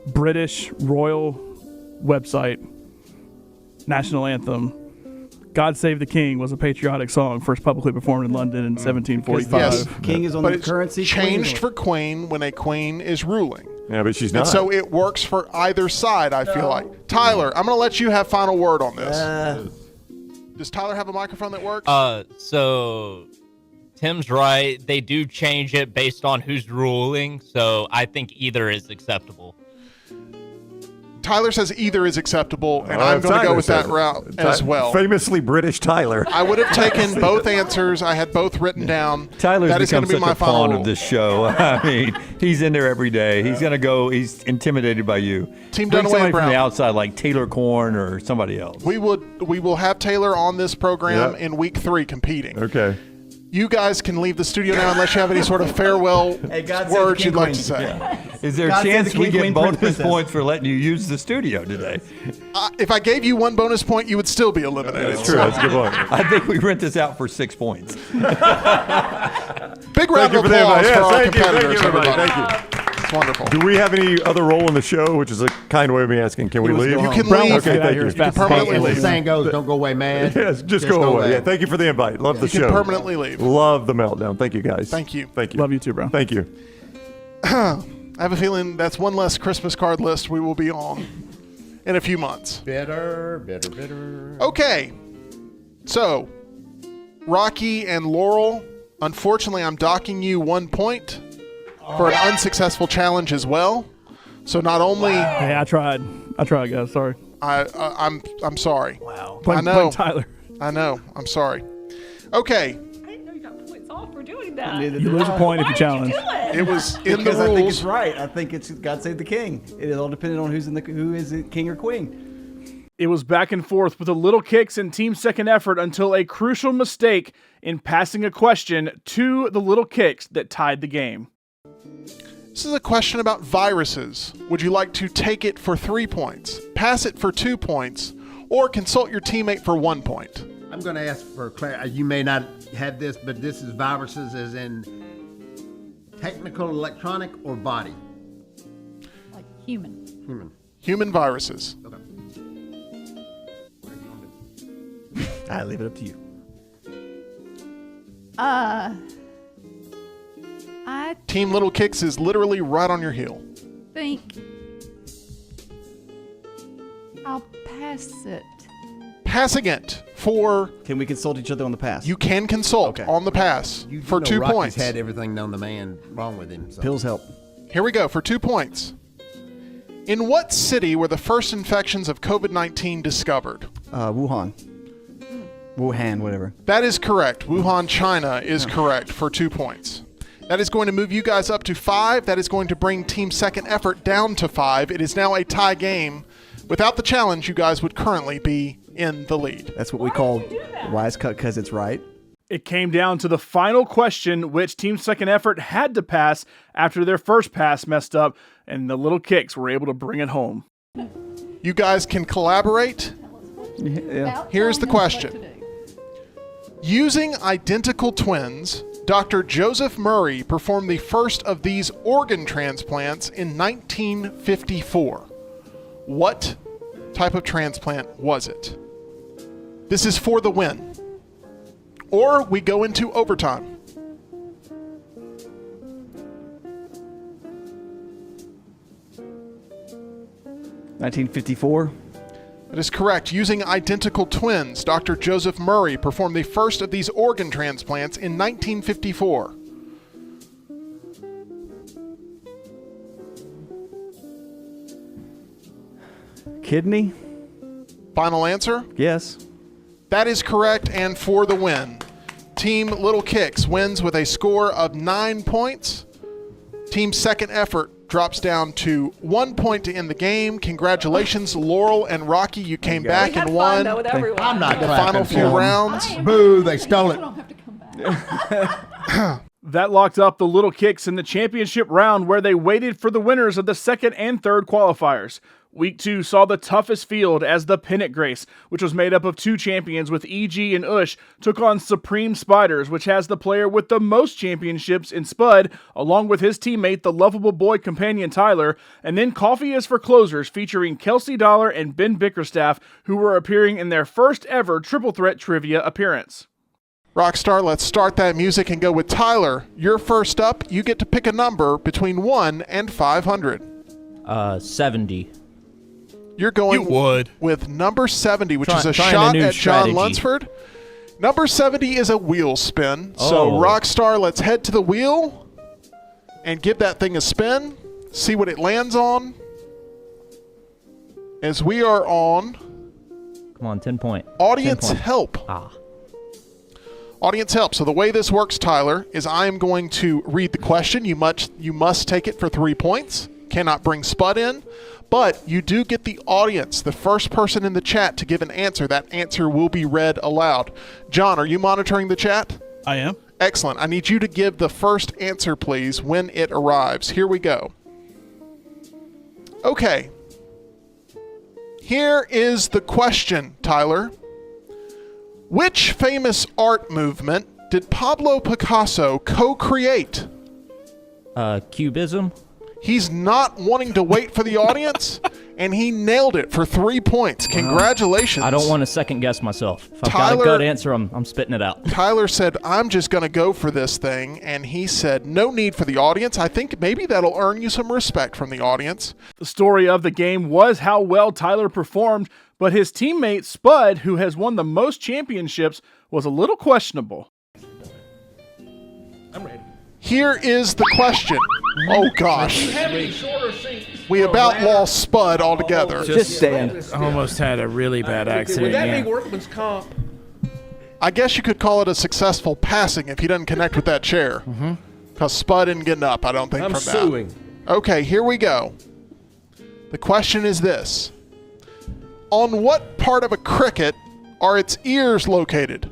British royal website, national anthem, God Save the King was a patriotic song first publicly performed in London in 1745. Yes. King is on But the it's currency. changed for queen when a queen is ruling. Yeah, but she's And not. so it works for either side, I feel like. Tyler, I'm going to let you have final word on this. Does Tyler have a microphone that works? So Tim's right. They do change it based on who's ruling. So I think either is acceptable. Tyler says either is acceptable, and I'm going to go with that route as well. Famously British Tyler. I would have taken both answers. I had both written down. Tyler's that is become going to be such my a final pawn rule. of this show. I mean, he's in there every day. He's gonna go. He's intimidated by you. Team Bring Dunaway somebody and from Brown. the outside, like Taylor Corn or somebody else. We will have Taylor on this program Yep. in week 3 competing. Okay. You guys can leave the studio now unless you have any sort of farewell Hey, God save words the you'd king, like to queen. say. Is there God a save chance the we king, get queen, bonus princess. points for letting you use the studio today? If I gave you one bonus point, you would still be eliminated. That's true. That's a good point. I think we rent this out for 6 points. Big round Thank of you for the applause invite. for our Yes, thank you, competitors, everybody. everybody. Thank you. It's wonderful. Do we have any other role in the show, which is a kind way of me asking? Can we leave? You can Brown leave. wants to Okay, get out of thank here you. as fast as permanently possible. As leave. the saying goes, don't go away mad. Yes, just go away. Yeah, thank you for the invite. Love the You can show. permanently leave. Love the meltdown. Thank you, guys. Thank you. Thank you. Love you too, bro. Thank you. I have a feeling that's one less Christmas card list we will be on in a few months. Bitter. Okay. So, Rocky and Laurel, unfortunately, I'm docking you 1 point for an unsuccessful challenge as well. So not only Hey, I tried, guys. Sorry. I'm sorry. Wow. Blame, I know. blame Tyler. I know. I'm sorry. Okay. I didn't know you got points off for doing that. You lose a point if you challenge. It was in the Because I think it's rules. right. I think it's God Save the King. It is all dependent on who is it, king or queen. It was back and forth with the little kicks and team second effort until a crucial mistake in passing a question to the little kicks that tied the game. This is a question about viruses. Would you like to take it for 3 points, pass it for 2 points, or consult your teammate for 1 point? I'm going to ask for clarity. You may not have this, but this is viruses as in technical, electronic, or body? Like human. Human viruses. Okay. I leave it up to you. I Team Little Kicks is literally right on your heel. think I'll pass it. Passing it for, Can we consult each other on the pass? you can consult on the pass You for know 2 Rocky's points. had everything known to man wrong with him. So. Pills help. Here we go for 2 points. In what city were the first infections of COVID-19 discovered? Wuhan. Wuhan, whatever. That is correct. Wuhan, China is correct for 2 points. That is going to move you guys up to 5. That is going to bring team second effort down to 5. It is now a tie game. Without the challenge, you guys would currently be in the lead. That's what we call wise cut because it's right. It came down to the final question, which team second effort had to pass after their first pass messed up, and the little kicks were able to bring it home. You guys can collaborate. Yeah. Here's the question. Using identical twins, Dr. Joseph Murray performed the first of these organ transplants in 1954. What type of transplant was it? This is for the win. Or we go into overtime. $1954. That is correct. Using identical twins, Dr. Joseph Murray performed the first of these organ transplants in 1954. Kidney? Final answer? Yes. That is correct, and for the win. Team Little Kicks wins with a score of 9 points. Team Second Effort drops down to 1 point to end the game. Congratulations, Laurel and Rocky. You came back and won I'm not the clapping final for few them. rounds. Boo, they stole it. That locked up the Little Kicks in the championship round, where they waited for the winners of the second and third qualifiers. Week 2 saw the toughest field as the Pennant Grace, which was made up of 2 champions with EG and Ush, took on Supreme Spiders, which has the player with the most championships in Spud, along with his teammate, the lovable boy companion Tyler, and then Coffee is for Closers, featuring Kelsey Dollar and Ben Bickerstaff, who were appearing in their first ever Triple Threat Trivia appearance. Rockstar, let's start that music and go with Tyler. You're first up. You get to pick a number between 1 and 500. 70. You're going with number 70, which is a trying shot a new at Jon strategy. Lunceford. Number 70 is a wheel spin. So, Oh. Rockstar, let's head to the wheel and give that thing a spin. See what it lands on. As we are on Come on, 10 point. Audience 10 point. Help. Audience help. So the way this works, Tyler, is I am going to read the question. You must take it for 3 points. Cannot bring Spud in. But you do get the audience, the first person in the chat, to give an answer. That answer will be read aloud. John, are you monitoring the chat? I am. Excellent. I need you to give the first answer, please, when it arrives. Here we go. Okay. Here is the question, Tyler. Which famous art movement did Pablo Picasso co-create? Cubism? He's not wanting to wait for the audience, and he nailed it for 3 points. Congratulations. I don't want to second guess myself. If I've got Tyler- a good answer, I'm spitting it out. Tyler said, I'm just going to go for this thing, and he said, no need for the audience. I think maybe that'll earn you some respect from the audience. The story of the game was how well Tyler performed, but his teammate Spud, who has won the most championships, was a little questionable. I'm ready. Here is the question. Oh, gosh. We about lost Spud altogether. I almost had a really bad accident. Would that yeah. be workman's comp? I guess you could call it a successful passing if he doesn't connect with that chair. Because Spud didn't get up, I don't think, I'm from that. suing. Okay, here we go. The question is this. On what part of a cricket are its ears located?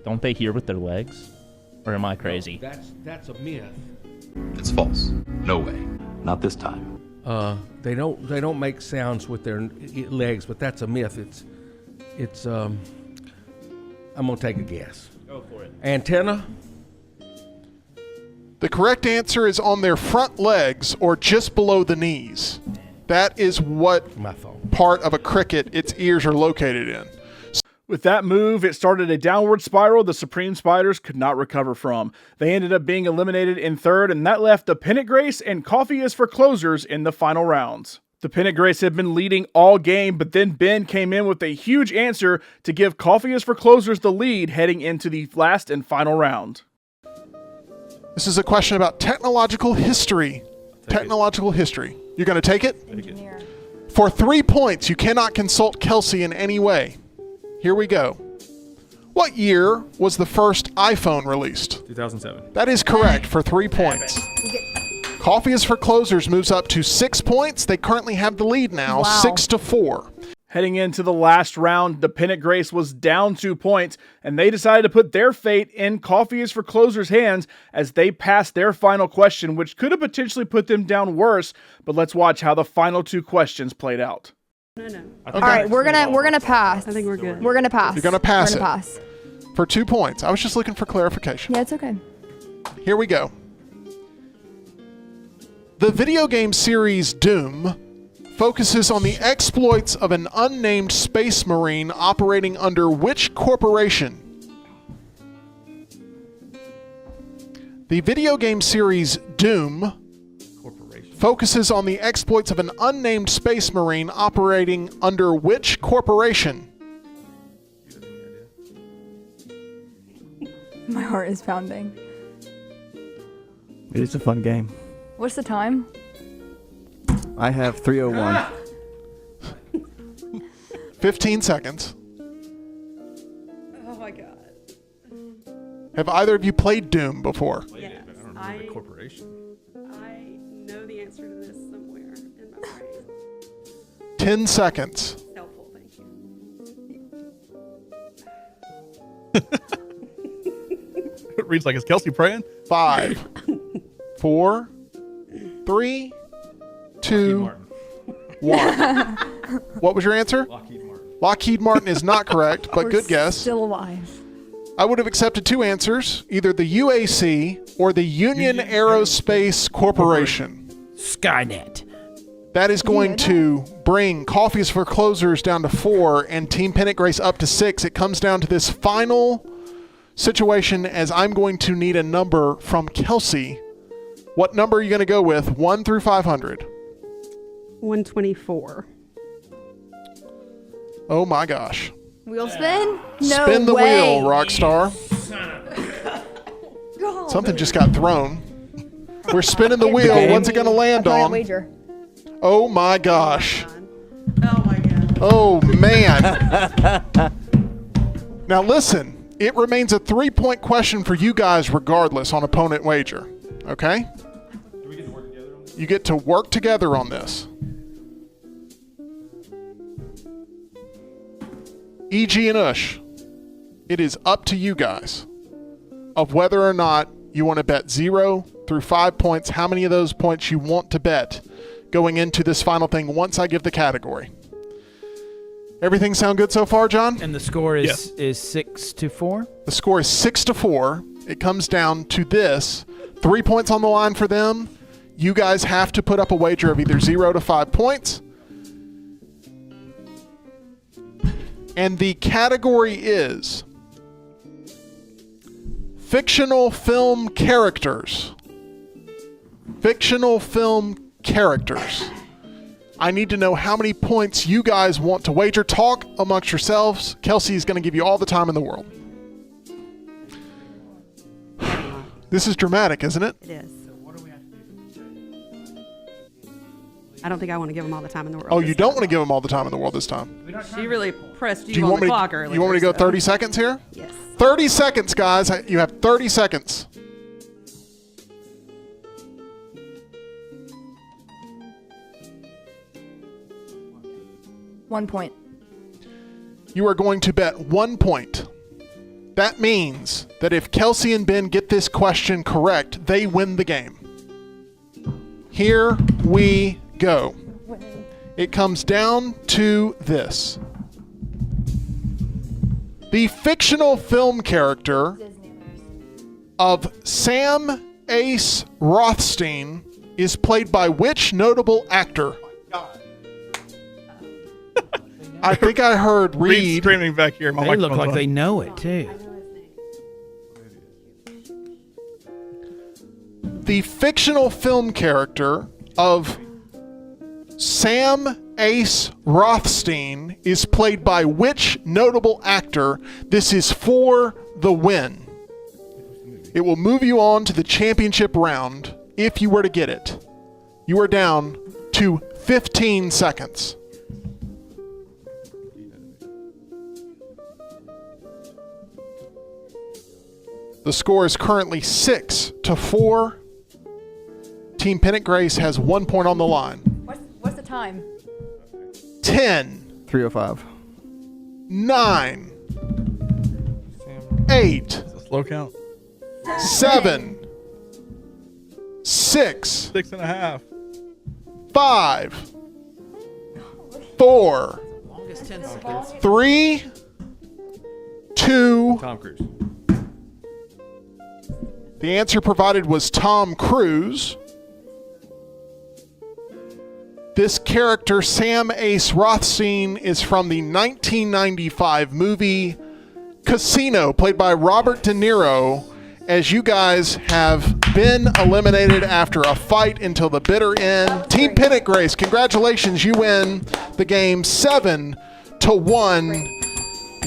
Don't they hear with their legs? Or am I crazy? That's a myth. It's false. No way. Not this time. They don't make sounds with their legs, but that's a myth. It's I'm gonna take a guess. Go for it. Antenna. The correct answer is on their front legs or just below the knees. That is what part of a cricket its ears are located in. With that move, it started a downward spiral the Supreme Spiders could not recover from. They ended up being eliminated in third, and that left the Pennant Grace and Coffee is for Closers in the final rounds. The Pennant Grace had been leading all game, but then Ben came in with a huge answer to give Coffee is for Closers the lead heading into the last and final round. This is a question about technological history. Technological history. You're going to take it? Engineer. For 3 points, you cannot consult Kelsey in any way. Here we go. What year was the first iPhone released? 2007. That is correct for 3 points. Coffee is for Closers moves up to 6 points. They currently have the lead now, Wow. 6-4. Heading into the last round, the Pennant Grace was down 2 points, and they decided to put their fate in Coffee is for Closers' hands as they passed their final question, which could have potentially put them down worse, but let's watch how the final 2 questions played out. No. All right, we're gonna pass. I think we're good. We're gonna pass. You're going to pass We're it gonna pass. for 2 points. I was just looking for clarification. Yeah, it's okay. Here we go. The video game series Doom focuses on the exploits of an unnamed space marine operating under which corporation? The video game series Doom focuses on the exploits of an unnamed space marine operating under which corporation? My heart is pounding. It is a fun game. What's the time? I have 301. 15 seconds. Oh my god. Have either of you played Doom before? Yes. I know the answer to this somewhere in my brain. 10 seconds. Helpful, thank you. It reads like, is Kelsey praying? 5, 4, 3, 2, 1. What was your answer? Lockheed Martin. Lockheed Martin is not correct, but We're good guess. Still alive. I would have accepted two answers, either the UAC or the Union Aerospace Corporation. Skynet. That is going to bring Coffees for Closers down to 4 and Team Pennant Grace up to 6. It comes down to this final situation as I'm going to need a number from Kelsey. What number are you going to go with, 1 through 500? 124. Oh my gosh. Wheel spin? No Spin the way. wheel, Rockstar. Something just got thrown. We're spinning the wheel. What's it going to land on? Wager. Oh my gosh. Oh my god. Oh man. Now listen, it remains a 3-point question for you guys regardless on opponent wager. Okay? You get to work together on this. E.G. and Ush, it is up to you guys of whether or not you want to bet 0 through 5 points, how many of those points you want to bet going into this final thing once I give the category. Everything sound good so far, John? And the score is 6-4? The score is 6-4. It comes down to this. 3 points on the line for them. You guys have to put up a wager of either 0 to 5 points. And the category is fictional film characters. Fictional film characters. I need to know how many points you guys want to wager. Talk amongst yourselves. Kelsey is going to give you all the time in the world. This is dramatic, isn't it? It is. I don't think I want to give them all the time in the world. Oh, you don't want to give them all the time in the world this time. She really pressed Do you on the clock earlier. You want me to go so- 30 seconds here? Yes. 30 seconds, guys. You have 30 seconds. One point. You are going to bet 1 point. That means that if Kelsey and Ben get this question correct, they win the game. Here we go. It comes down to this. The fictional film character of Sam Ace Rothstein is played by which notable actor? I think I heard Reed screaming back here. They look like they know it, too. The fictional film character of Sam Ace Rothstein is played by which notable actor? This is for the win. It will move you on to the championship round if you were to get it. You are down to 15 seconds. The score is currently 6-4. Team Pennant Grace has 1 point on the line. What's the time? 10. 305. 9. 8. Slow count. 7. 6. 6.5. 5. 4. 3. 2. Tom Cruise. The answer provided was Tom Cruise. This character, Sam Ace Rothstein, is from the 1995 movie Casino, played by Robert De Niro, as you guys have been eliminated after a fight until the bitter end. Team Pennant Grace, congratulations. You win the game 7-1.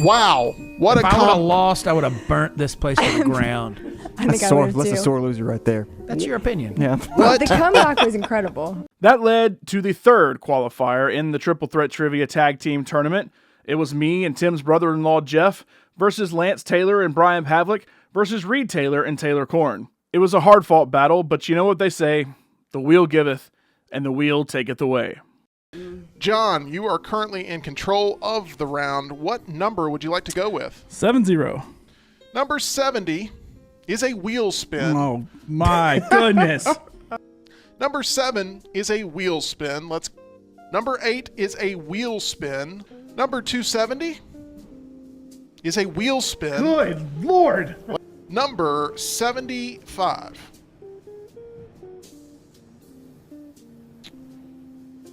Wow. What If a I would have lost, I would have burnt this place to the ground. That's a sore loser right there. That's your opinion. Yeah. The comeback was incredible. That led to the third qualifier in the Triple Threat Trivia Tag Team Tournament. It was me and Tim's brother-in-law Jeff versus Lance Taylor and Brian Pavlik versus Reed Taylor and Taylor Korn. It was a hard-fought battle, but you know what they say, the wheel giveth and the wheel taketh away. John, you are currently in control of the round. What number would you like to go with? 7-0. Number 70 is a wheel spin. Oh, my goodness. Number 7 is a wheel spin. Number 8 is a wheel spin. Number 270 is a wheel spin. Good Lord. Number 75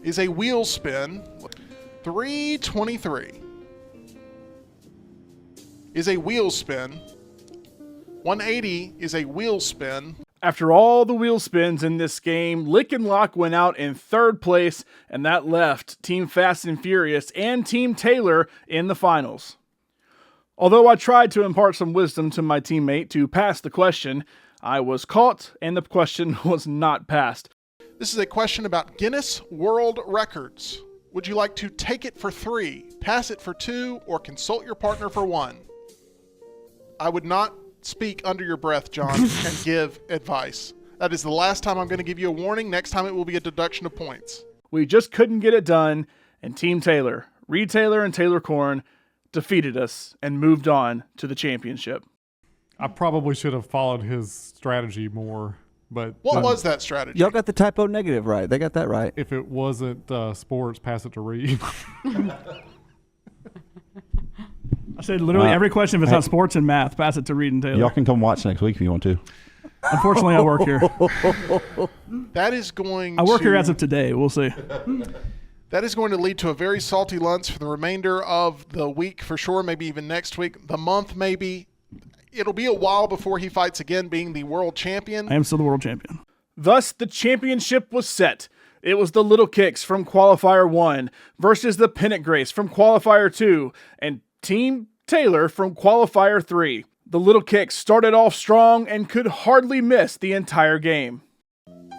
is a wheel spin. 323 is a wheel spin. 180 is a wheel spin. After all the wheel spins in this game, Lick and Lock went out in third place, and that left Team Fast and Furious and Team Taylor in the finals. Although I tried to impart some wisdom to my teammate to pass the question, I was caught and the question was not passed. This is a question about Guinness World Records. Would you like to take it for 3, pass it for 2, or consult your partner for 1? I would not speak under your breath, John, and give advice. That is the last time I'm going to give you a warning. Next time it will be a deduction of points. We just couldn't get it done, and Team Taylor, Reed Taylor and Taylor Korn, defeated us and moved on to the championship. I probably should have followed his strategy more, but... What was that strategy? Y'all got the typo negative right. They got that right. If it wasn't sports, pass it to Reed. I said literally every question, if it's not sports and math, pass it to Reed and Taylor. Y'all can come watch next week if you want to. Unfortunately, I work here. That is going I work to... here as of today. We'll see. That is going to lead to a very salty lunch for the remainder of the week for sure, maybe even next week, the month maybe. It'll be a while before he fights again, being the world champion. I am still the world champion. Thus, the championship was set. It was the Little Kicks from Qualifier 1 versus the Pennant Grace from Qualifier 2 and Team Taylor from Qualifier 3. The Little Kicks started off strong and could hardly miss the entire game.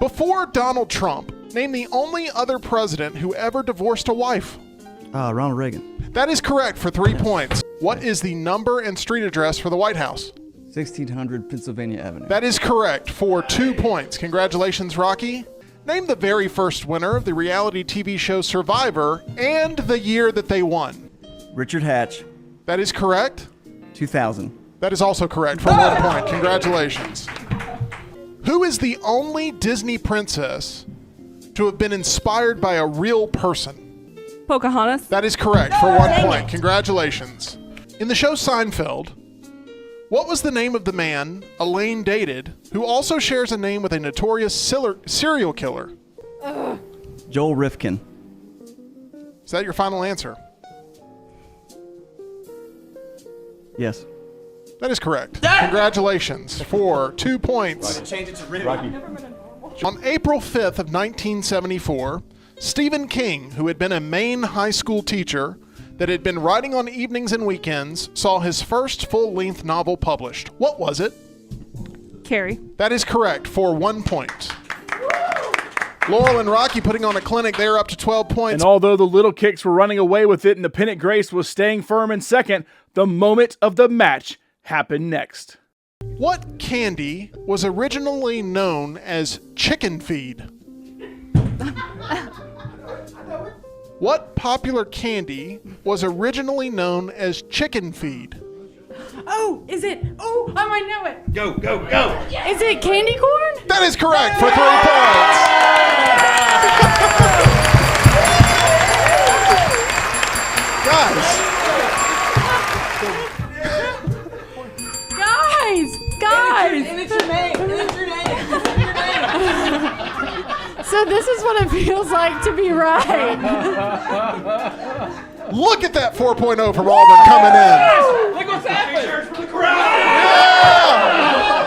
Before Donald Trump, name the only other president who ever divorced a wife. Ronald Reagan. That is correct for 3 points. What is the number and street address for the White House? 1600 Pennsylvania Avenue. That is correct for 2 points. Congratulations, Rocky. Name the very first winner of the reality TV show Survivor and the year that they won. Richard Hatch. That is correct. 2000. That is also correct for 1 point. Congratulations. Who is the only Disney princess to have been inspired by a real person? Pocahontas. That is correct for 1 point. Congratulations. In the show Seinfeld, what was the name of the man Elaine dated who also shares a name with a notorious serial killer? Joel Rifkin. Is that your final answer? Yes. That is correct. Congratulations for 2 points. Change it to Rick. On April 5th of 1974, Stephen King, who had been a Maine high school teacher that had been writing on evenings and weekends, saw his first full-length novel published. What was it? Carrie. That is correct for 1 point. Laurel and Rocky putting on a clinic. They're up to 12 points. And although the Little Kicks were running away with it and the Pennant Grace was staying firm in second, the moment of the match happened next. What candy was originally known as chicken feed? What popular candy was originally known as chicken feed? Oh, is it? Oh, I might know it. Go, go, go. Is it candy corn? That is correct for 3 points. Guys. It's your name. It's your name. So this is what it feels like to be right. Look at that 4.0 from Auburn coming in. Look what's happening. For the crowd. Yeah!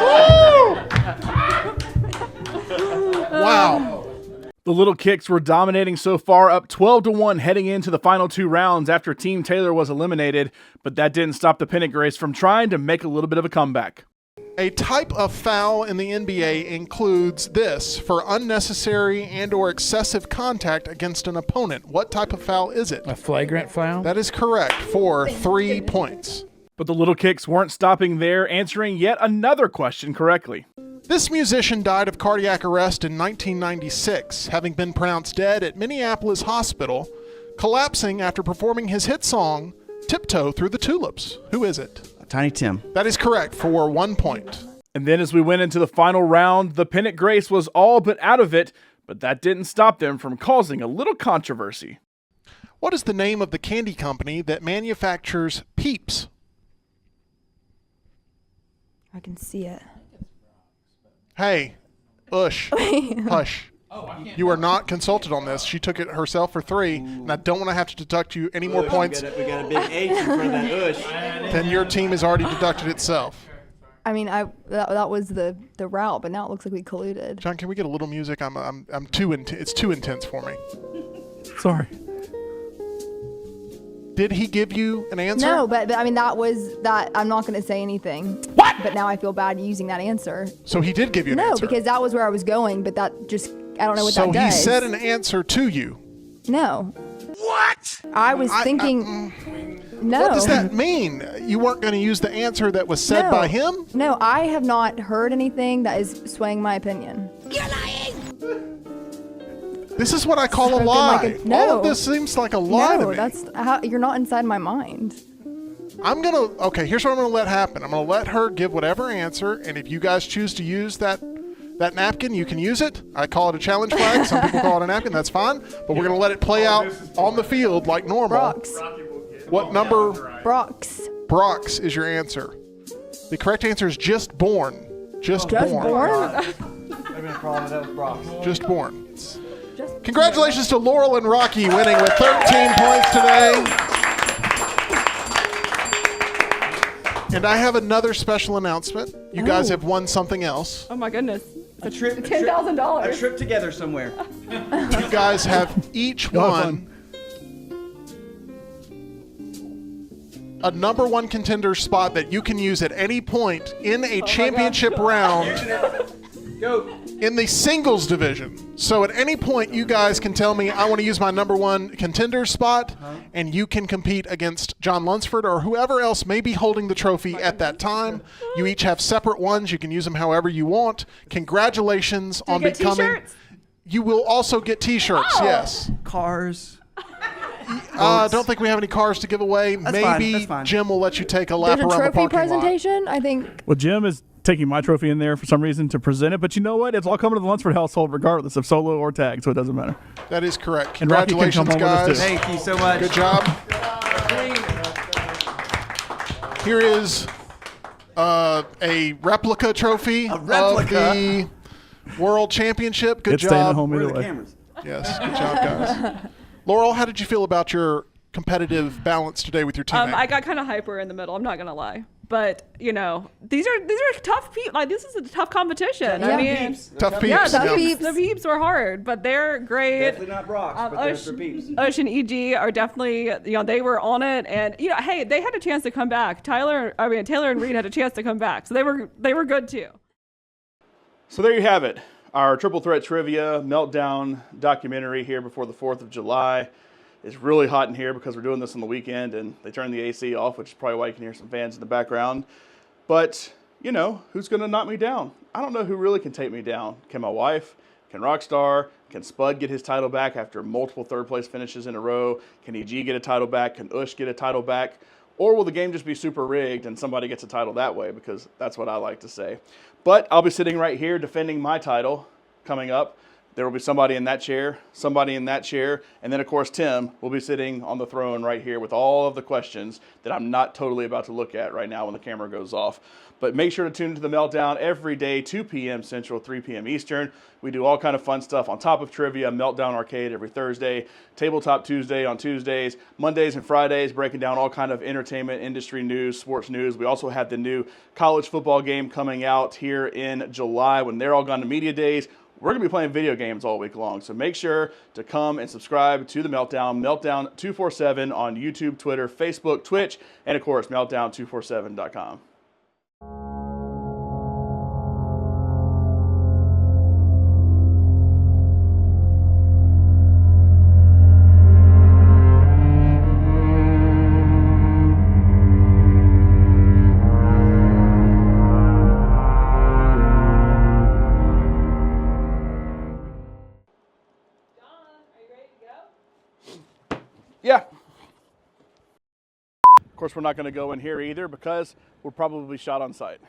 Woo! The Little Kicks were dominating so far, up 12-1 heading into the final 2 rounds after Team Taylor was eliminated, but that didn't stop the Pennant Grace from trying to make a little bit of a comeback. A type of foul in the NBA includes this: for unnecessary and or excessive contact against an opponent. What type of foul is it? A flagrant foul? That is correct for 3 points. But the Little Kicks weren't stopping there, answering yet another question correctly. This musician died of cardiac arrest in 1996, having been pronounced dead at Minneapolis Hospital, collapsing after performing his hit song, Tiptoe Through the Tulips. Who is it? Tiny Tim. That is correct for 1 point. And then as we went into the final round, the Pennant Grace was all but out of it, but that didn't stop them from causing a little controversy. What is the name of the candy company that manufactures Peeps? I can see it. Hey, Ush, hush. You are not consulted on this. She took it herself for 3, and I don't want to have to deduct you any more points. We got a big H in front of that Ush. Then your team has already deducted itself. I mean, that was the route, but now it looks like we colluded. John, can we get a little music? I'm too it's too intense for me. Sorry. Did he give you an answer? No, but I mean that. I'm not going to say anything. What? But now I feel bad using that answer. So he did give you an No, answer. because that was where I was going, but that just I don't know what that does. So he said an answer to you. No. What? I was thinking. No. What does that mean? You weren't going to use the answer that was said by him? No, I have not heard anything that is swaying my opinion. This is what I call a lie. All of this seems like a lie to me. That's how you're not inside my mind. Okay, here's what I'm gonna let happen. I'm gonna let her give whatever answer, and if you guys choose to use that napkin, you can use it. I call it a challenge flag. Some people call it a napkin. That's fine. But we're gonna let it play out on the field like normal. Brock's. What number? Brock's. Brock's is your answer. The correct answer is just born. Just born. Just born. Congratulations to Laurel and Rocky winning with 13 points today. And I have another special announcement. You guys have won something else. Oh my goodness. A trip. $10,000. A trip together somewhere. You guys have each won a number 1 contender spot that you can use at any point in a championship round. Go. In the singles division. So at any point, you guys can tell me, I want to use my number 1 contender spot, and you can compete against Jon Lunceford or whoever else may be holding the trophy at that time. You each have separate ones. You can use them however you want. Congratulations on becoming. T-shirts? You will also get T-shirts, yes. Cars. I don't think we have any cars to give away. That's Maybe fine. Jim will let you take a lap There's a around the trophy parking lot. presentation, I think. Well, Jim is taking my trophy in there for some reason to present it, but you know what? It's all coming to the Lunceford household regardless of solo or tag, so it doesn't matter. That is correct. And Rocky can come Congratulations, home with us, guys. too. Thank you so much. Good job. Here is a replica trophy of the World Championship. Good It's job. staying at home Where are either the way. cameras? Yes, good job, guys. Laurel, how did you feel about your competitive balance today with your teammate? I got kind of hyper in the middle. I'm not gonna lie, but these are tough people. Like this is a tough competition. Yeah. I mean, Tough peeps. yeah, Tough peeps. the peeps were hard, but they're great. Definitely not Brock's, but they're for peeps. Ush and EG are definitely, they were on it, and hey, they had a chance to come back. Taylor and Reed had a chance to come back, so they were good too. So there you have it. Our Triple Threat Trivia Meltdown documentary here before the 4th of July. It's really hot in here because we're doing this on the weekend and they turned the AC off, which is probably why you can hear some fans in the background. But, who's going to knock me down? I don't know who really can take me down. Can my wife? Can Rockstar? Can Spud get his title back after multiple third-place finishes in a row? Can EG get a title back? Can Ush get a title back? Or will the game just be super rigged and somebody gets a title that way? Because that's what I like to say. But I'll be sitting right here defending my title coming up. There will be somebody in that chair, and then, of course, Tim will be sitting on the throne right here with all of the questions that I'm not totally about to look at right now when the camera goes off. But make sure to tune into the Meltdown every day, 2 p.m. Central, 3 p.m. Eastern. We do all kind of fun stuff on top of trivia, Meltdown Arcade every Thursday, Tabletop Tuesday on Tuesdays, Mondays and Fridays, breaking down all kind of entertainment, industry news, sports news. We also have the new college football game coming out here in July when they're all gone to media days. we're going to be playing video games all week long. So make sure to come and subscribe to the Meltdown, Meltdown 247 on YouTube, Twitter, Facebook, Twitch, and of course, meltdown247.com. Yeah. Of course, we're not going to go in here either because we're probably shot on sight.